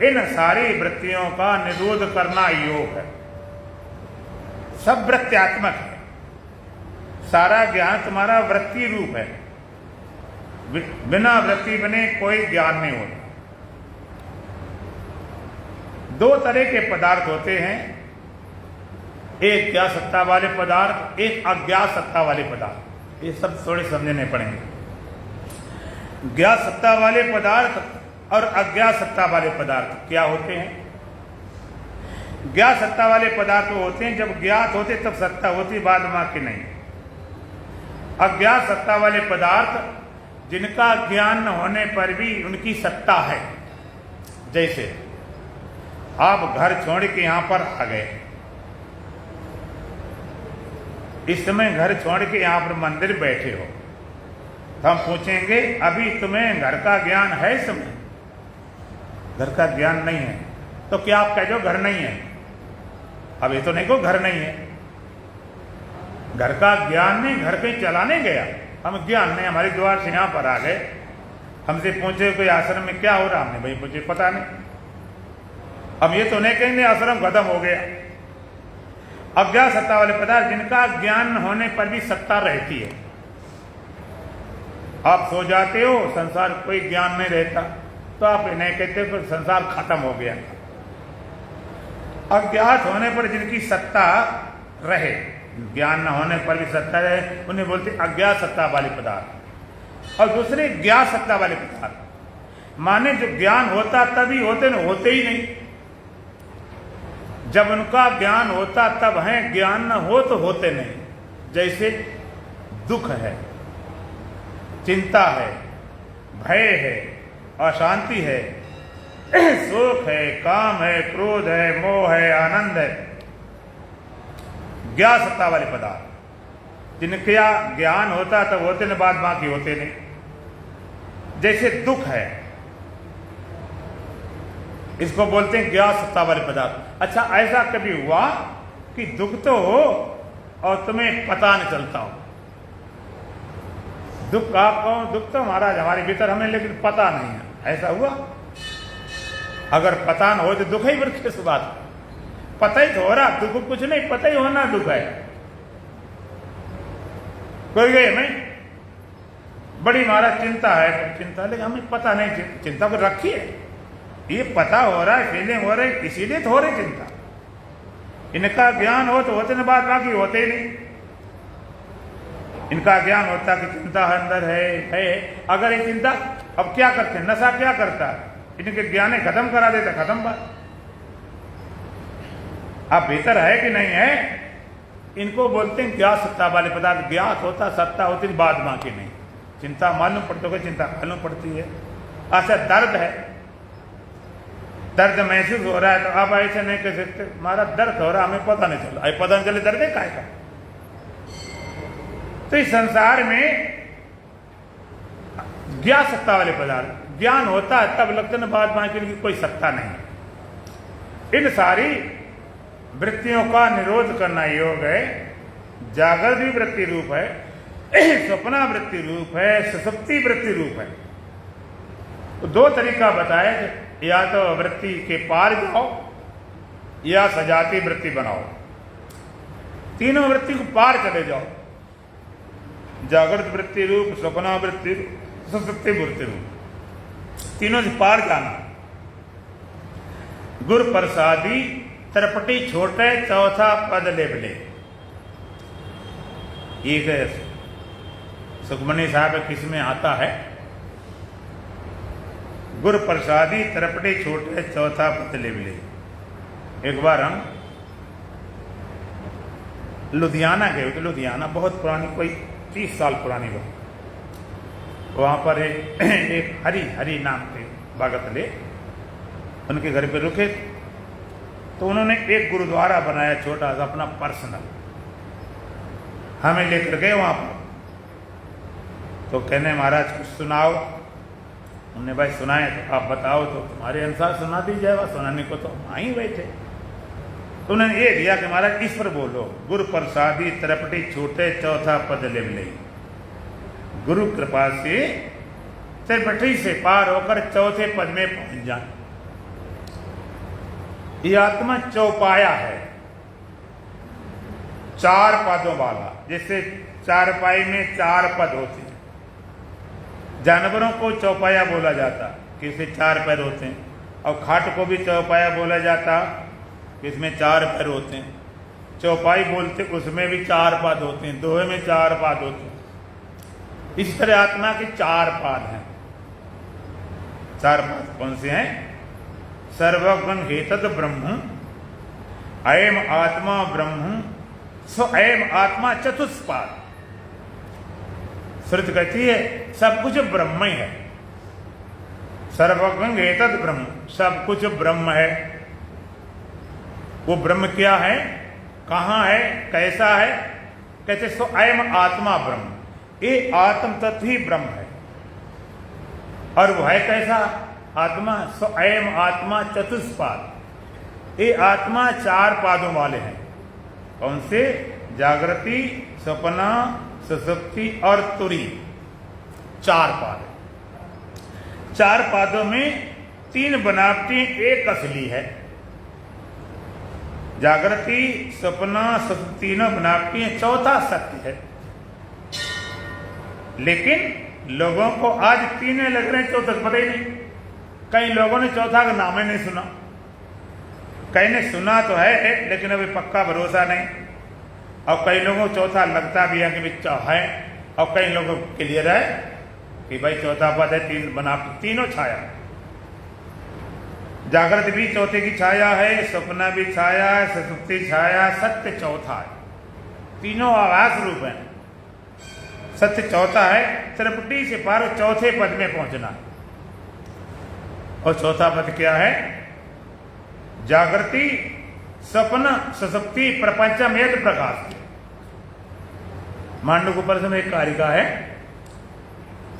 इन सारी वृत्तियों का निरोध करना योग है। सब वृत्त्यात्मक है, सारा ज्ञान तुम्हारा वृत्ति रूप है। बिना वृत्ति बने कोई ज्ञान नहीं होता। 2 तरह के पदार्थ होते हैं, एक ज्ञात सत्ता वाले पदार्थ, एक अज्ञात सत्ता वाले पदार्थ। ये सब थोड़े समझने पड़ेंगे। ज्ञात सत्ता वाले पदार्थ और अज्ञात सत्ता वाले पदार्थ क्या होते हैं? ज्ञात सत्ता वाले पदार्थ होते हैं जब ज्ञात होते तब सत्ता होती, बाद बाकी नहीं। अज्ञात सत्ता वाले पदार्थ जिनका ज्ञान न होने पर भी उनकी सत्ता है। जैसे आप घर छोड़ के यहां पर आ गए, इस समय घर छोड़ के यहां पर मंदिर बैठे हो, तो हम पूछेंगे अभी तुम्हें घर का ज्ञान है? इस समय घर का ज्ञान नहीं है, तो क्या आप कह दो घर नहीं है? अभी तो नहीं को घर नहीं है। घर का ज्ञान नहीं, घर कहीं चलाने गया, हम ज्ञान नहीं, हमारे द्वार से यहां पर आ गए, हमसे पूछे कोई आश्रम में क्या हो रहा, हमने भाई पूछे पता नहीं। हम ये तो नहीं कहेंगे आश्रम खत्म हो गया। अज्ञात सत्ता वाले पदार्थ जिनका ज्ञान होने पर भी सत्ता रहती है। आप सो जाते हो, संसार कोई ज्ञान नहीं रहता, तो आप नहीं कहते फिर संसार खत्म हो गया। अज्ञात होने पर जिनकी सत्ता रहे, ज्ञान न होने पर भी सत्ता रहे, उन्हें बोलते अज्ञात सत्ता वाले पदार्थ। और दूसरे ज्ञात सत्ता वाले पदार्थ माने जो ज्ञान होता तभी होते, न होते ही नहीं। जब उनका ज्ञान होता तब है, ज्ञान न हो तो होते नहीं। जैसे दुख है, चिंता है, भय है, अशांति है, शोक है, काम है, क्रोध है, मोह है, आनंद है। ज्ञात सत्ता वाले पदार्थ जिनका ज्ञान होता तब होते न, बाद बाकी होते नहीं। जैसे दुख है, इसको बोलते हैं ज्ञात सत्ता वाले पदार्थ। अच्छा, ऐसा कभी हुआ कि दुख तो हो और तुम्हें पता नहीं चलता हो? दुख आपको, दुख तो महाराज हमारे भीतर हमें, लेकिन पता नहीं है, ऐसा हुआ? अगर पता न हो तो दुख ही वृक्ष किस बात? पता ही तो हो रहा, दुख कुछ नहीं, पता ही होना दुख है। कोई गए हमें बड़ी महाराज चिंता है, चिंता, लेकिन हमें पता नहीं चिंता को रखी है, ये पता हो रहा है, फीलिंग हो रही, इसीलिए तो हो रही चिंता। इनका ज्ञान हो तो होते न, बाद बाकी होते ही नहीं। इनका ज्ञान होता कि चिंता अंदर है। अगर ये चिंता, अब क्या करते हैं, नशा क्या करता है, इनके ज्ञान खत्म करा देता, खत्म बात। अब भीतर है कि नहीं है, इनको बोलते हैं ज्ञात सत्ता वाले पदार्थ। ज्ञात होता, सत्ता होती, बाद बाकी नहीं। चिंता मालूम पड़ती है, चिंता मालूम पड़ती है। अच्छा, दर्द है, दर्द महसूस हो रहा है, तो आप ऐसे नहीं कह सकते हमारा दर्द हो रहा, हमें पता नहीं चला। अरे पता नहीं चले दर्द है काय का? तो इस संसार में ज्ञान सत्ता वाले पदार्थ। ज्ञान होता है तब लगता है बाद बाकी की कोई सत्ता नहीं। इन सारी वृत्तियों का निरोध करना योग है। जागृत भी वृत्ति रूप है, स्वप्ना वृत्ति रूप है, सुषुप्ति वृत्ति रूप है। तो दो तरीका बताया, या तो वृत्ति के पार जाओ या सजाती वृत्ति बनाओ। तीनों वृत्ति को पार चले जाओ, जागृत वृत्ति रूप, स्वप्ना वृत्ति रूप, सुषुप्ति वृत्ति रूप, तीनों से पार जाना। गुर प्रसादी त्रिपटी छोटे चौथा पद लेबले। एक सुखमनी साहब किसमें आता है, गुर प्रसादी त्रिपटी छोटे चौथा पद लेबले। एक बार हम लुधियाना गए थे। लुधियाना बहुत पुरानी, कोई 30 साल पुरानी बात। वहाँ पर एक हरि नाम के भगत ले, उनके घर पे रुके तो उन्होंने एक गुरुद्वारा बनाया छोटा सा अपना पर्सनल, हमें लेकर गए वहाँ पर। तो कहने महाराज कुछ सुनाओ। उन्होंने भाई सुनाए तो आप बताओ, तो तुम्हारे अनुसार सुना दी जाएगा, सुनाने को तो हम ही बैठे। तो उन्होंने ये दिया कि महाराज इस पर बोलो, गुरु प्रसादी त्रिपटी छोटे चौथा पद लेबले। गुरु कृपा से त्रिपटी से पार होकर चौथे पद में पहुंच जाए। ये आत्मा चौपाया है, 4 पदों वाला। जैसे चारपाई में 4 पद होते हैं, जानवरों को चौपाया बोला जाता कि इसमें 4 पैर होते हैं, और खाट को भी चौपाया बोला जाता कि इसमें 4 पैर होते हैं। चौपाई बोलते उसमें भी 4 पाद होते हैं, दोहे में 4 पाद होते हैं। इस तरह आत्मा के 4 पाद हैं। 4 पाद कौन से हैं? सर्वगुण हेतद ब्रह्म, अयम आत्मा ब्रह्म, सो अयम आत्मा चतुष्पाद। श्रुति कहती है सब कुछ ब्रह्म ही है। सर्वगुण हेतद ब्रह्म, सब कुछ ब्रह्म है। वो ब्रह्म क्या है, कहाँ है, कैसा है? कहते सो अयम आत्मा ब्रह्म, ये आत्म तत्व ही ब्रह्म है। और वो है कैसा आत्मा? सो अयम आत्मा चतुष्पाद, ये आत्मा 4 पादों वाले हैं। कौन से? जागृति, स्वप्ना, सुषुप्ति और तुरी। 4 पाद। 4 पादों में 3 बनावटी, एक असली है। जागृति, स्वप्ना, सुषुप्ति तीनों बनावटी हैं, चौथा सत्य है। लेकिन लोगों को आज 3 लग रहे हैं, चौथा पता ही नहीं। कई लोगों ने चौथा का नाम ही नहीं सुना, कई ने सुना तो है लेकिन अभी पक्का भरोसा नहीं। और कई लोगों को चौथा लगता भी है कि बच्चा है, और कई लोगों को क्लियर है कि भाई चौथा पद है, 3 बना, तीनों छाया। जागृत भी चौथे की छाया है, स्वप्न भी छाया है, सुषुप्ति छाया, सत्य चौथा है। तीनों आभास रूप है। सत्य चौथा है। त्रिपुटी से पार चौथे पद में पहुंचना है। और चौथा पद क्या है? जागृति, स्वप्न, सुषुप्ति, प्रपंचम यद प्रकाश। मांडुक उपनिषद में एक कारिका है।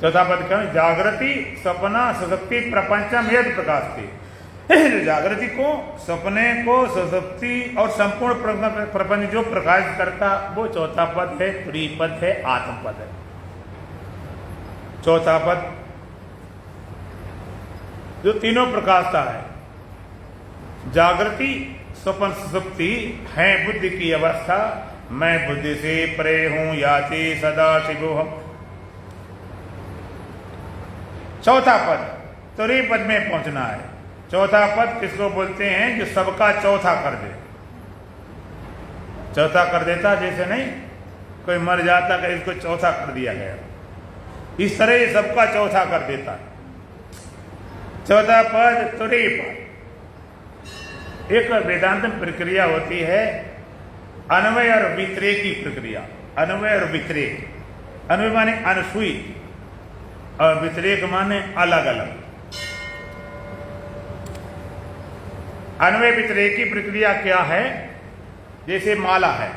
चौथा पद क्या है? जागृति, स्वप्न, सुषुप्ति, प्रपंचम यद प्रकाश। जागृति को, सपने को, सुषुप्ति और संपूर्ण प्रपंच जो प्रकाश करता, वो चौथा पद है, तुरी पद है, आत्म पद है। चौथा पद जो तीनों प्रकाशता है, जागृति, स्वप्न, सुषुप्ति है बुद्धि की अवस्था। मैं बुद्धि से परे हूं, याति सदा शिवोहम। चौथा पद तुरी पद में पहुंचना है। चौथा पद किसको बोलते हैं? जो सबका चौथा कर दे। चौथा कर देता, जैसे नहीं कोई मर जाता कि इसको चौथा कर दिया गया, इस तरह ये सबका चौथा कर देता है। चौथा पद तुरी पद। एक वेदांत में प्रक्रिया होती है अन्वय और व्यतिरेक की प्रक्रिया। अन्वय और व्यतिरेक। अन्वय माने अनसुई और व्यतिरेक माने अलग अलग। अन्वय व्यतिरेक की प्रक्रिया क्या है? जैसे माला है,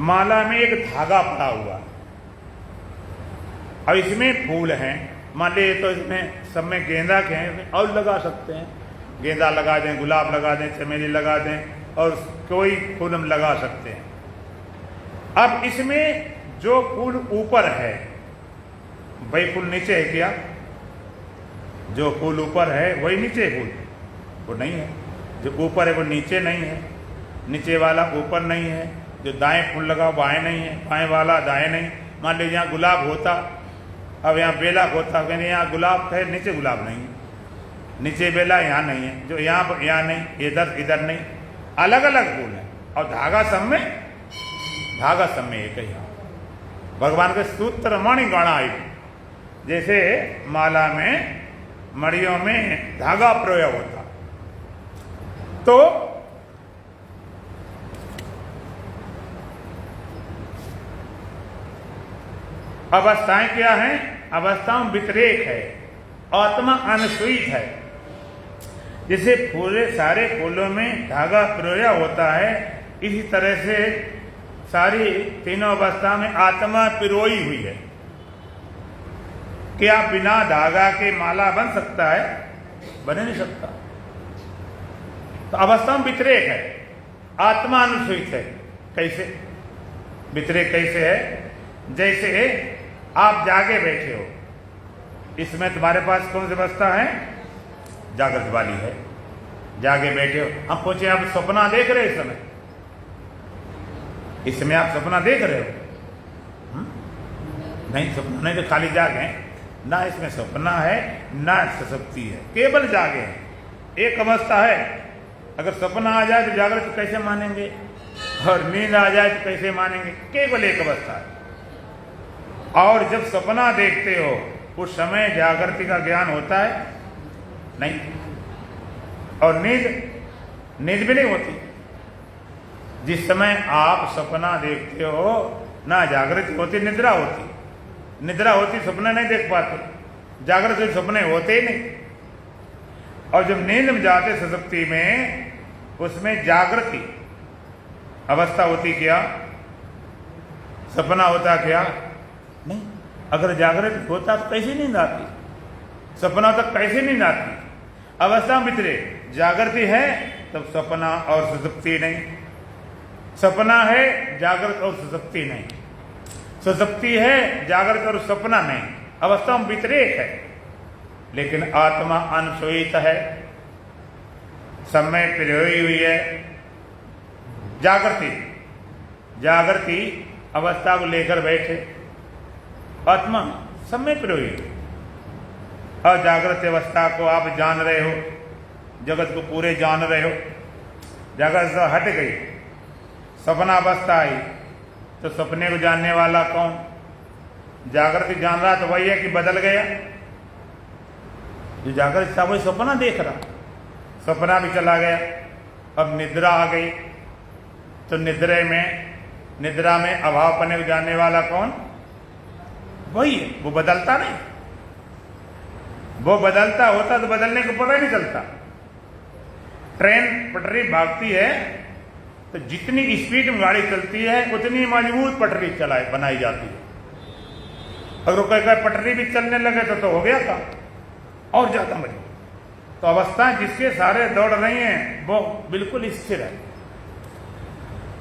माला में एक धागा पड़ा हुआ, अब इसमें फूल हैं, मान लीजिए तो इसमें सब में गेंदा के हैं, इसमें और लगा सकते हैं, गेंदा लगा दें, गुलाब लगा दें, चमेली लगा दें और कोई फूल हम लगा सकते हैं। अब इसमें जो फूल ऊपर है वही फूल नीचे है क्या? जो फूल ऊपर है वही नीचे फूल? वो नहीं है। जो ऊपर है वो नीचे नहीं है, नीचे वाला ऊपर नहीं है। जो दाएं फूल लगा बाएं नहीं है, बाएं वाला दाएं नहीं। मान लीजिए यहाँ गुलाब होता, अब यहाँ बेला होता, कहने यहाँ गुलाब है, नीचे गुलाब नहीं है, नीचे बेला यहाँ नहीं है, जो यहाँ नहीं, इधर नहीं, अलग अलग फूल है। और धागा सब में एक ही है। भगवान के सूत्र मणि गणाई, जैसे माला में मणियों में धागा प्रयोग होता, तो अवस्थाएं क्या हैं? अवस्थाओं व्यतिरेक है, आत्मा अनुसूयित है। जैसे पूरे सारे फूलों में धागा प्रयोग होता है, इसी तरह से सारी तीनों अवस्था में आत्मा पिरोई हुई है। क्या बिना धागा के माला बन सकता है? बन नहीं सकता। तो अवस्था में व्यतिरेक है, आत्मा अनुसूयित है। कैसे व्यतिरेक कैसे है? जैसे आप जागे बैठे हो, इसमें तुम्हारे पास कौन सी अवस्था है? जागृत वाली है। जागे बैठे हो, हम पूछे आप सपना देख रहे हो? इस समय इसमें आप सपना देख रहे हो? नहीं, सपना नहीं, तो खाली जागे ना, इसमें सपना है ना सुषुप्ति है, केवल जागे हैं। एक अवस्था है। अगर सपना आ जाए तो जागृत कैसे मानेंगे, और नींद आ जाए तो कैसे मानेंगे? केवल एक अवस्था है। और जब सपना देखते हो उस समय जागृति का ज्ञान होता है? नहीं। और नींद भी नहीं होती। जिस समय आप सपना देखते हो ना जागृति होती, निद्रा होती। निद्रा होती, सपने नहीं देख पाते, जागृत सपने होते ही नहीं। और जब नींद में जाते सुषुप्ति में, उसमें जागृति अवस्था होती क्या? सपना होता क्या? नहीं। अगर जागृत होता तो कैसे नींद आती? सपना तक कैसे नींद आती? अवस्था व्यतिरेक। जागृति है तब सपना और सुषुप्ति नहीं, सपना है जागृत और सुषुप्ति नहीं, सुषुप्ति है जागृत और सपना नहीं। अवस्था में व्यतिरेक है, लेकिन आत्मा अनुसूयित है, समय पिरोई हुई है। जागृति अवस्था को लेकर बैठे, आत्मा समय पिरोई। और जागृत अवस्था को आप जान रहे हो, जगत को पूरे जान रहे हो। जागृत से हट गई, सपना अवस्था आई, तो सपने को जानने वाला कौन? जागृति जान रहा तो वही है कि बदल गया? जो जागृत था वही सपना देख रहा, सपना भी चला गया। अब निद्रा आ गई, तो निद्रा में अभाव पने को जानने वाला कौन? वही है। वो बदलता नहीं। वो बदलता होता तो बदलने को पता नहीं चलता। ट्रेन पटरी भागती है तो जितनी स्पीड में गाड़ी चलती है उतनी मजबूत पटरी बनाई जाती है। अगर कोई पटरी भी चलने लगे तो हो गया था और ज्यादा मजबूत। तो अवस्थाएं जिसके सारे दौड़ रही हैं वो बिल्कुल स्थिर है।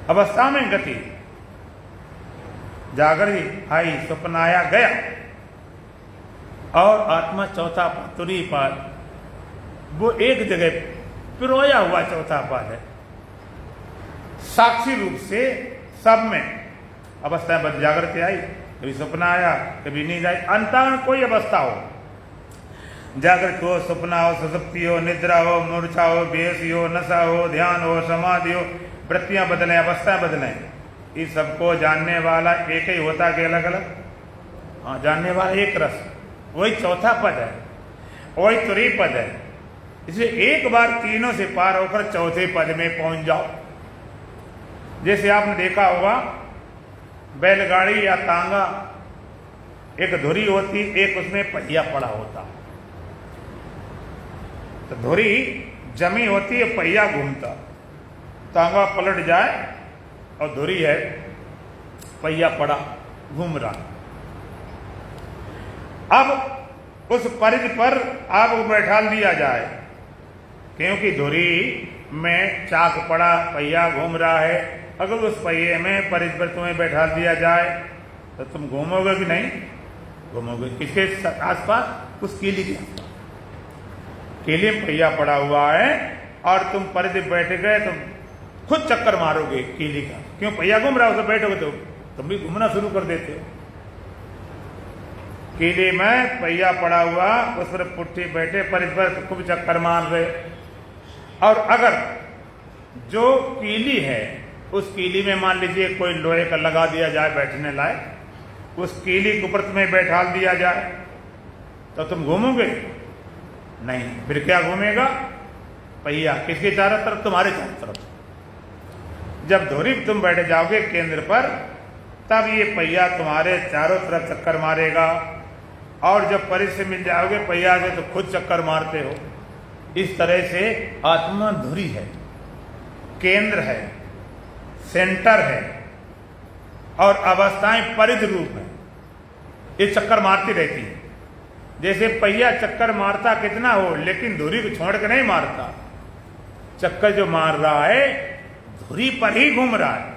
अवस्था में गति, जागृति आई, स्वप्न आया गया। और आत्मा चौथा तुरी पाद, वो एक जगह पिरोया हुआ चौथा पाद है, साक्षी रूप से सब में अवस्थाएं बद। जागृति आई, कभी सपना आया, कभी नींद आई। अंतर में कोई अवस्था हो, जागृत हो, सपना हो, सुषुप्ति हो, निद्रा हो, मूर्छा हो, बेहोशी हो, नशा हो, ध्यान हो, समाधि हो, वृत्तियां बदलें, अवस्थाएं बदलें, इस सबको जानने वाला एक ही होता कि अलग अलग? हाँ, जानने वाला एक रस, वही चौथा पद है, वही तुरी पद है। इसलिए एक बार तीनों से पार होकर चौथे पद में पहुंच जाओ। जैसे आपने देखा होगा बैलगाड़ी या तांगा, एक धुरी होती, एक उसमें पहिया पड़ा होता। तो धुरी जमी होती है, पहिया घूमता, तांगा पलट जाए और धुरी है, पहिया पड़ा घूम रहा। अब उस परिधि पर आपको बैठा दिया जाए, क्योंकि धुरी में चाक पड़ा, पहिया घूम रहा है। अगर उस पहिए में परिधि पर तुम्हें बैठा दिया जाए तो तुम घूमोगे कि नहीं? घूमोगे। किसके आसपास? उस कीली के आसपास। कीली में पहिया पड़ा हुआ है और तुम परिधि बैठ गए तो खुद चक्कर मारोगे कीली का। क्यों? पहिया घूम रहा हो, तो बैठोगे तो तुम भी घूमना शुरू कर देते हो। कीली में पहिया पड़ा हुआ, उस पर पुट्ठी बैठे, परिधि पर खूब चक्कर मार रहे। और अगर जो कीली है उस कीली में मान लीजिए कोई लोहे का लगा दिया जाए बैठने लायक, उस कीली के ऊपर तुम्हें बैठा दिया जाए तो तुम घूमोगे? नहीं। फिर क्या घूमेगा? पहिया। किसके चारों तरफ? तुम्हारे चारों तरफ। जब धुरी तुम बैठ जाओगे केंद्र पर, तब ये पहिया तुम्हारे चारों तरफ चक्कर मारेगा। और जब परिधि से मिल जाओगे पहिया से तो खुद चक्कर मारते हो। इस तरह से आत्मा धुरी है, केंद्र है, सेंटर है और अवस्थाएं परिधि रूप है। ये चक्कर मारती रहती है। जैसे पहिया चक्कर मारता कितना हो, लेकिन धुरी को छोड़ के नहीं मारता। चक्कर जो मार रहा है धुरी पर ही घूम रहा है।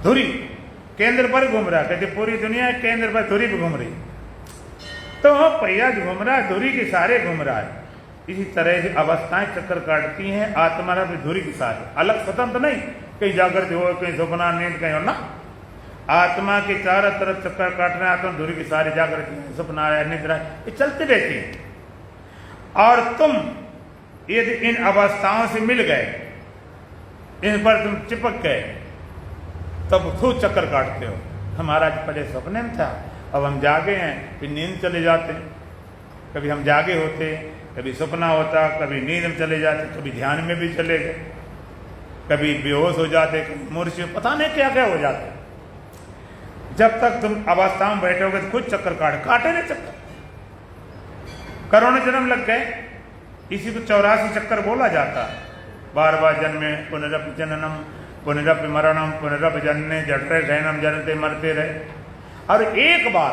धुरी केंद्र पर घूम रहा है। कहते पूरी दुनिया केंद्र पर धुरी पर घूम रही, तो पहिया जो घूम रहा है धुरी के सारे घूम रहा है। इसी तरह से अवस्थाएं चक्कर काटती हैं, आत्मा भी धुरी के सारे, अलग स्वतंत्र नहीं, कहीं जागृत हो, कहीं सपना, नींद, कहीं और ना। आत्मा के चारों तरफ चक्कर काटना, आत्मा धुरी के सारे जागृत है, सपना है, निद्रा है, ये चलती रहती है। और तुम यदि इन अवस्थाओं से मिल गए, इन पर तुम चिपक गए, तब खूब चक्कर काटते हो। हमारा पहले सपने में था, अब हम जागे हैं, फिर नींद चले जाते हैं। कभी हम जागे होते, कभी सपना होता, कभी नींद में चले जाते, कभी ध्यान में भी चले गए, कभी बेहोश हो जाते, कभी मूर्छ, पता नहीं क्या क्या हो जाते। जब तक तुम अवस्था में बैठोगे तो खुद चक्कर काटे नहीं चक्कर। करोड़ों जन्म लग गए, इसी को 84 चक्कर बोला जाता। बार बार जन्मे, पुनरपि जननम, पुनरपि मरणम, पुनरपि जनने, जठरे शयनम, जनते मरते रहे। और एक बार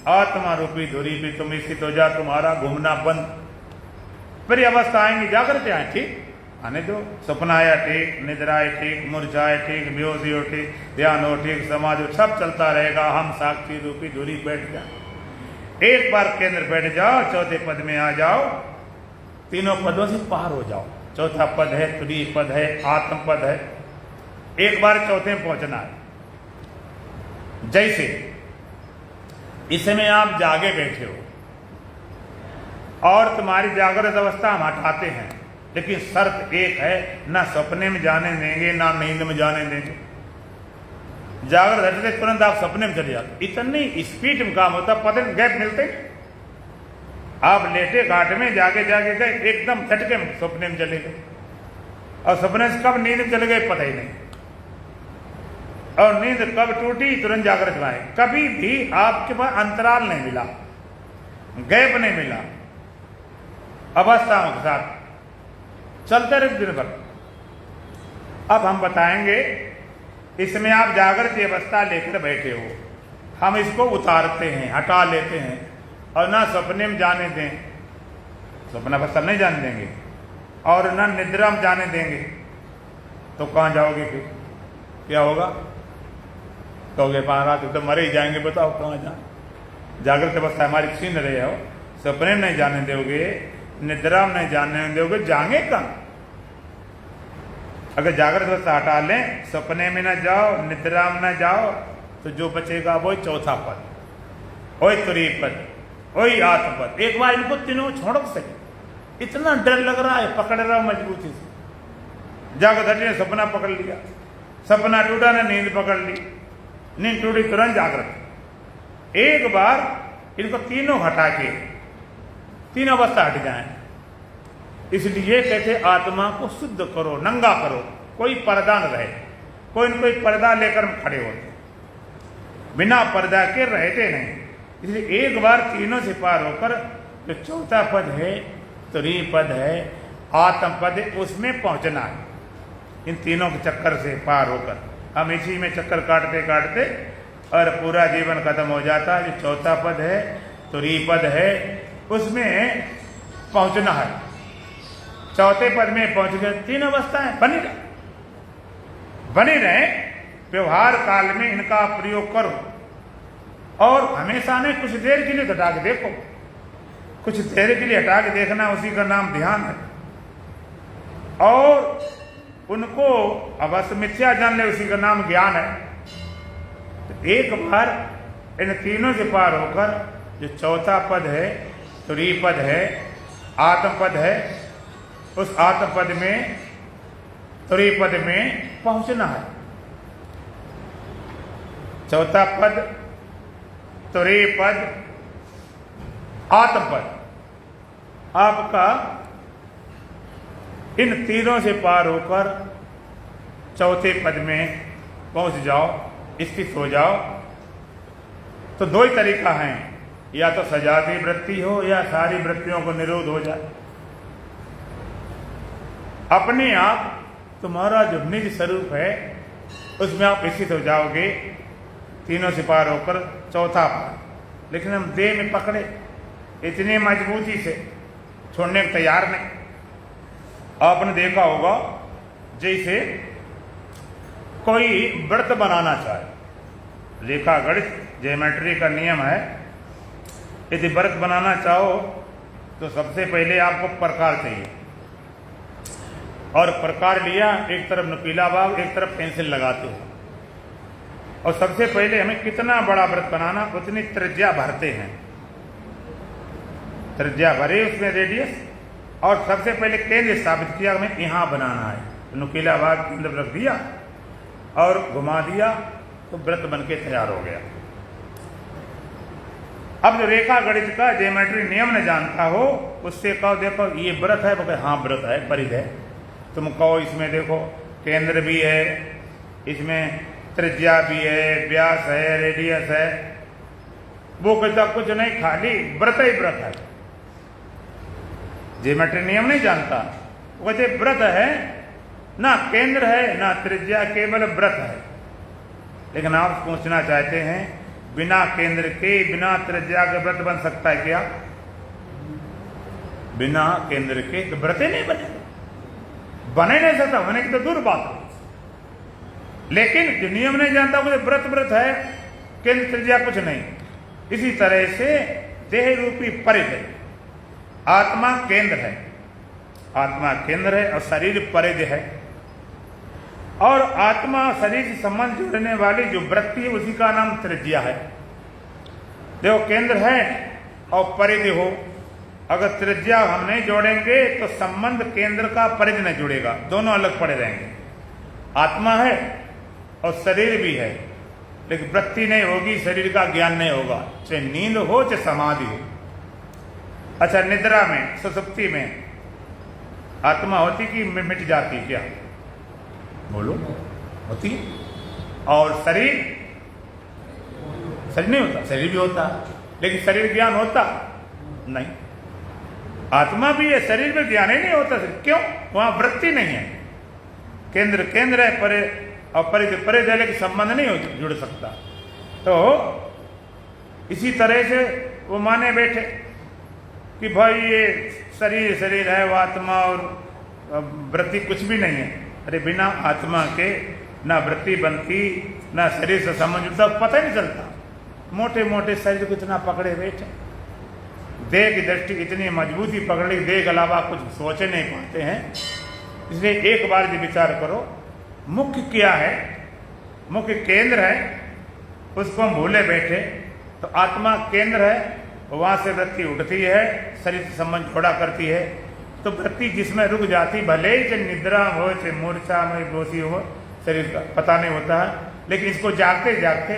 आत्मा रूपी धुरी पे तुम स्थित हो जा, तुम्हारा घूमना बंद। फिर अवस्था आएंगी, जागृत आए, ठीक आने दो। सपना आया ठीक, निद्रा आए ठीक, मूर्छा आए ठीक, बेहोशी हो ठीक, ध्यान हो ठीक, समाज हो, सब चलता रहेगा। हम साक्षी रूपी धुरी बैठ जाए। एक बार केंद्र बैठ जाओ, चौथे पद में आ जाओ, तीनों पदों से पार हो जाओ। चौथा पद है तुरीय पद है, आत्म पद है। एक बार चौथे में पहुंचना है। जैसे इस समय आप जागे बैठे हो और तुम्हारी जागृत अवस्था हम हटाते हैं, लेकिन शर्त एक है, ना सपने में जाने देंगे ना नींद में जाने देंगे। जागृत हटते तुरंत आप सपने में चले जाते। इतनी स्पीड में काम होता, पता नहीं गैप मिलते। आप लेटे घाट में जागे जागे गए, एकदम झटके में सपने में चले गए, और सपने से कब नींद में चले गए पता ही नहीं, और नींद कब टूटी तुरंत जागृत में आए। कभी भी आपके पास अंतराल नहीं मिला, गैप नहीं मिला, अवस्थाओं के साथ चलते रहे दिन भर। अब हम बताएंगे, इसमें आप जागृत अवस्था लेकर बैठे हो, हम इसको उतारते हैं, हटा लेते हैं, और ना सपने में जाने दें, सपना अवस्था नहीं जाने देंगे, और ना निद्रा में जाने देंगे, तो कहाँ जाओगे? फिर क्या होगा? कहोगे महाराज तो मरे ही जाएंगे, बताओ कहाँ जाए? जागृत अवस्था हमारी छीन रहे हो, सपने में नहीं जाने दोगे, निद्रा में नहीं जाने दोगे, जाएंगे कहाँ? अगर जागृत अवस्था हटा लें, सपने में न जाओ, निद्रा में न जाओ, तो जो बचेगा वही चौथा पद, वही तुरीय पद, वही आत्म पद। एक बार इनको तीनों छोड़ सके। इतना डर लग रहा है, पकड़ रहा हूं मजबूती से। जागृत हटी ने सपना पकड़ लिया, सपना टूटा ने नींद पकड़ ली, नींद टूटी तुरंत जागृत। एक बार इनको तीनों हटा के तीनों अवस्था हट जाए। इसलिए कहते आत्मा को शुद्ध करो, नंगा करो, कोई पर्दा न रहे। कोई न कोई पर्दा लेकर हम खड़े होते, बिना पर्दा के रहते नहीं। इसलिए एक बार तीनों से पार होकर जो चौथा पद है, तुरीय पद है, आत्म पद है, उसमें पहुंचना है। इन तीनों के चक्कर से पार होकर हम इसी में चक्कर काटते काटते और पूरा जीवन खत्म हो जाता है। जो चौथा पद है तुरीय पद है, उसमें पहुंचना है। चौथे पद में पहुंच गए, तीन अवस्थाएं बनी रहे। व्यवहार काल में इनका प्रयोग करो और हमेशा नहीं, कुछ देर के लिए हटा के देखो। कुछ देर के लिए हटा के देखना, उसी का नाम ध्यान है। और उनको अवश्य मिथ्या जान ले, उसी का नाम ज्ञान है। तो एक बार इन तीनों से पार होकर जो चौथा पद है, तुरीय पद है, आत्म पद है, उस आत्म पद में, तुरीय पद में पहुंचना है। चौथा पद, तुरीय पद, आत्म पद, आपका इन तीनों से पार होकर चौथे पद में पहुंच जाओ, स्थित हो जाओ। तो दो ही तरीका है, या तो सजाती वृत्ति हो या सारी वृत्तियों को निरोध हो जाए। अपने आप तुम्हारा जो निज स्वरूप है उसमें आप स्थित हो जाओगे, तीनों से पार होकर चौथा पद। लेकिन हम देह में पकड़े इतनी मजबूती से, छोड़ने को तैयार नहीं। आपने देखा होगा जैसे कोई व्रत बनाना चाहे, रेखा गणित ज्योमेट्री का नियम है, यदि व्रत बनाना चाहो तो सबसे पहले आपको प्रकार चाहिए। और प्रकार लिया, एक तरफ नुकीला भाग, एक तरफ पेंसिल लगाते हो। और सबसे पहले हमें कितना बड़ा व्रत बनाना, उतनी त्रिज्या भरते हैं। त्रिज्या भरे, उसमें रेडियस, और सबसे पहले केंद्र स्थापित किया, हमें यहाँ बनाना है। तो नुकीला भाग केंद्र रख दिया और घुमा दिया, तो व्रत बन के तैयार हो गया। अब जो रेखा गणित का ज्योमेट्री नियम न जानता हो, उससे कहो देखो ये व्रत है, बोले हाँ व्रत है, परिध है। तुम कहो इसमें देखो केंद्र भी है, इसमें त्रिज्या भी है, व्यास है, रेडियस है। वो कहता कुछ नहीं, खाली व्रत ही व्रत है। ज्योमेट्री नियम नहीं जानता, वो कहते व्रत है, ना केंद्र है ना त्रिज्या, केवल व्रत है। लेकिन आप पूछना चाहते हैं, बिना केंद्र के, बिना त्रिज्या के व्रत बन सकता है क्या? बिना केंद्र के तो व्रत ही नहीं बनेगा, बने नहीं सकता, बने की तो दूर बात है। लेकिन जो नियम नहीं जानता वो व्रत व्रत है, केंद्र त्रिज्या कुछ नहीं। इसी तरह से देह रूपी परिध है, आत्मा केंद्र है, आत्मा केंद्र है और शरीर परिध है। और आत्मा शरीर से संबंध जोड़ने वाली जो वृत्ति है उसी का नाम त्रिज्या है। देखो केंद्र है और परिधि हो, अगर त्रिज्या हम नहीं जोड़ेंगे तो संबंध केंद्र का परिधि नहीं जुड़ेगा, दोनों अलग पड़े रहेंगे। आत्मा है और शरीर भी है, लेकिन वृत्ति नहीं होगी, शरीर का ज्ञान नहीं होगा, चाहे नींद हो चाहे समाधि हो। अच्छा, निद्रा में, सुसुप्ति में आत्मा होती कि मिट जाती? क्या बोलो, होती? और शरीर, शरीर नहीं होता? शरीर भी होता, लेकिन शरीर ज्ञान होता नहीं। आत्मा भी है, शरीर में ज्ञान ही नहीं होता। क्यों? वहां वृत्ति नहीं है। केंद्र केंद्र है, परे और परिधि परिधि है, लेकिन संबंध नहीं जुड़ सकता। तो इसी तरह से वो माने बैठे कि भाई ये शरीर शरीर है, वो आत्मा और वृत्ति कुछ भी नहीं है। अरे बिना आत्मा के ना वृत्ति बनती, ना शरीर से संबंध जुड़ता, पता ही नहीं चलता। मोटे मोटे शरीर को इतना पकड़े बैठे, देह की दृष्टि इतनी मजबूती पकड़ ली, देह के अलावा कुछ सोच नहीं पाते हैं। इसलिए एक बार जो विचार करो, मुख्य क्या है, मुख्य केंद्र है, उसको हम भूले बैठे। तो आत्मा केंद्र है, वहां से वृत्ति उठती है, शरीर से संबंध छोड़ा करती है। तो वृत्ति जिसमें रुक जाती, भले ही चाहे निद्रा हो चाहे मूर्छा में बेहोशी हो, शरीर का पता नहीं होता है, लेकिन इसको जागते जागते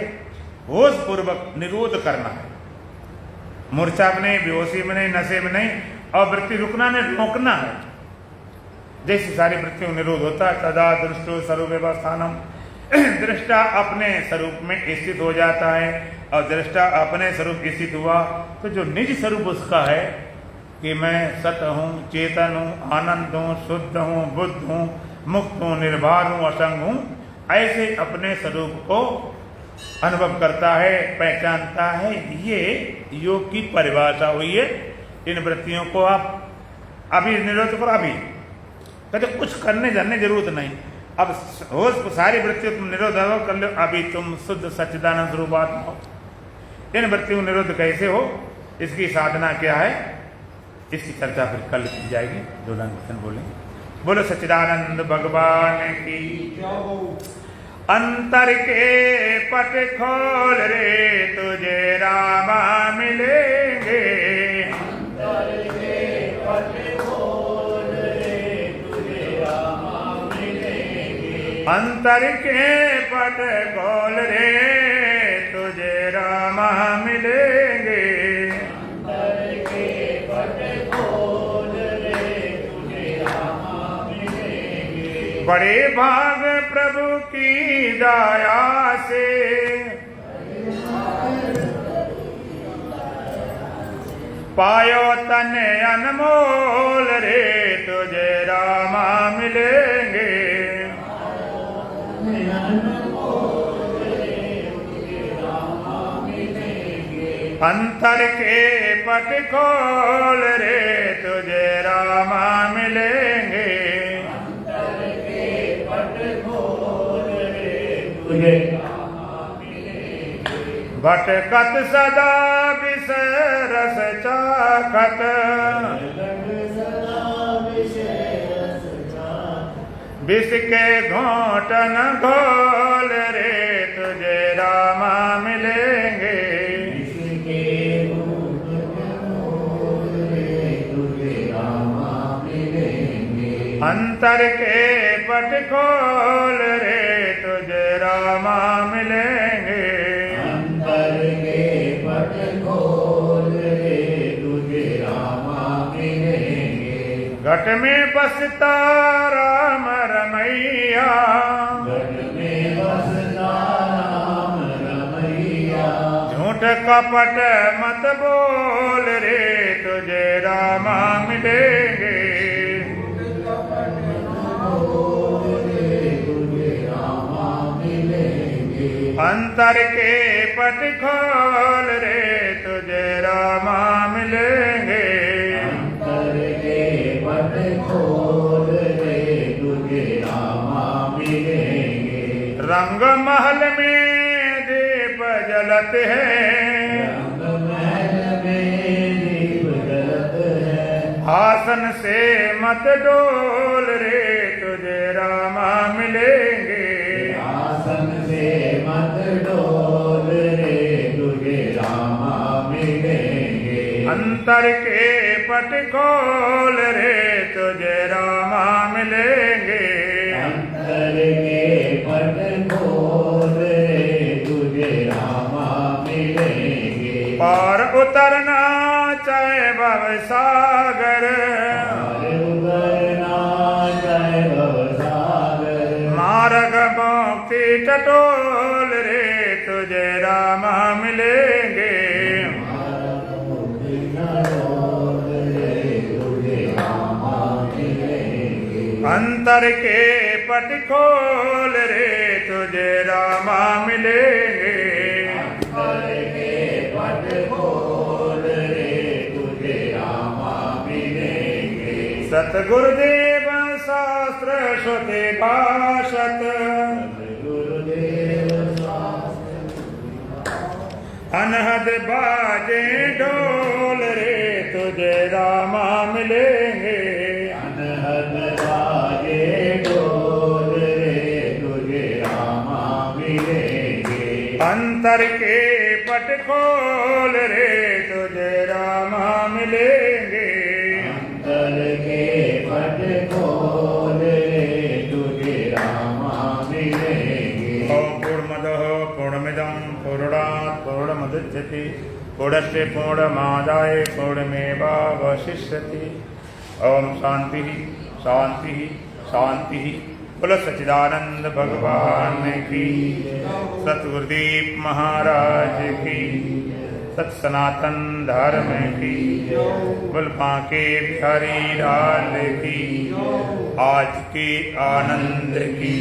होश पूर्वक निरोध करना है। मूर्छा में नहीं, बेहोशी में नहीं, नशे में नहीं, और वृत्ति रुकना नहीं, रोकना है। जैसे सारी वृत्तियों में निरोध होता है, तदा दृष्टो स्वरूपेवस्थानम, दृष्टा अपने स्वरूप में स्थित हो जाता है। और दृष्टा अपने स्वरूप स्थित हुआ तो जो निज स्वरूप उसका है कि मैं सत हूँ, चेतन हूँ, आनंद हूँ, शुद्ध हूँ, बुद्ध हूँ, मुक्त हूँ, निर्भर हूँ, असंग हूँ, ऐसे अपने स्वरूप को अनुभव करता है, पहचानता है। ये योग की परिभाषा हुई है। इन वृत्तियों को आप अभी निरोध करो। अभी कहते कुछ करने जाने जरूरत नहीं। अब हो सारी वृत्तियों तुम निरोध कर लो। अभी तुम शुद्ध सच्चिदानंद स्वरूप आत्मा हो। इन वृत्तियों निरोध कैसे हो, इसकी साधना क्या है, इसकी चर्चा फिर कल की जाएगी। दो लाइन वचन बोलेंगे। बोलो सच्चिदानंद भगवान की। अंतर के पट खोल रे तुझे रामा मिलेंगे। अंतर के पट खोल रे तुझे रामा मिलेंगे। अंतर के पट खोल रे तुझे रामा मिलेंगे। अंतर के पट खोल रे तुझे रामा मिलेंगे। बड़े भाग प्रभु की दया से, पायो तन अनमोल रे तुझे रामा मिलेंगे। अंतर के पट खोल रे तुझे रामा मिलेंगे। अंतर के पट खोल रे तुझे रामा मिलेंगे। भटकत सदा विसरस चाखत, विष के घोटन घोल रे तुझे रामा मिलेंगे। अंतर के पट खोल रे तुझे रामा मिलेंगे। अंतर के पट खोल रे तुझे रामा मिलेंगे। घट में बसता राम रमैया, घट में बसता राम रमैया। झूठ कपट मत बोल रे तुझे रामा मिलेंगे। अंतर के पट खोल रे तुझे रामा मिलेंगे। अंतर के पट खोल रे तुझे रामा मिलेंगे। रंग महल में दीप जलते हैं, रंग महल में दीप जलते हैं। आसन से मत डोल रे तुझे रामा मिलेंगे। आसन से मत डोल रे तुझे रामा मिलेंगे। अंतर के पट खोल रे तुझे रामा मिलेंगे। अंतर के पट खोल रे तुझे रामा मिलेंगे। पार उतरना चाहे भवसागर, पार उतरना चाहे भवसागर। मार्ग मुक्ति टटोल रे तुझे रामा मिलेंगे। अंतर के पट खोल रे तुझे रामा मिलेंगे। अंतर के पट खोल रे तुझे रामा मिलेंगे। सतगुरुदेव शास्त्र श्रुति भाषत, अनहद बाजे ढोल रे तुझे रामा मिलेंगे। अनहद बाजे ढोल रे तुझे रामा मिलेंगे। अंतर के पट खोल रे तुझे रामा मिलेंगे। अंतर के पट खोल रे तुझे रामा मिलेंगे। ओम पूर्णमदः पूर्णमिदं पूर्णात् पूर्णमुदच्यते पूर्णस्य पूर्णमादाय पूर्णमेवावशिष्यते। ओम शांति शांति शांति। बोलो सच्चिदानंद भगवान की, सतगुरुदेव महाराज की, सत सनातन धर्म की, बोल बांके बिहारी लाल की, आज के आनंद की।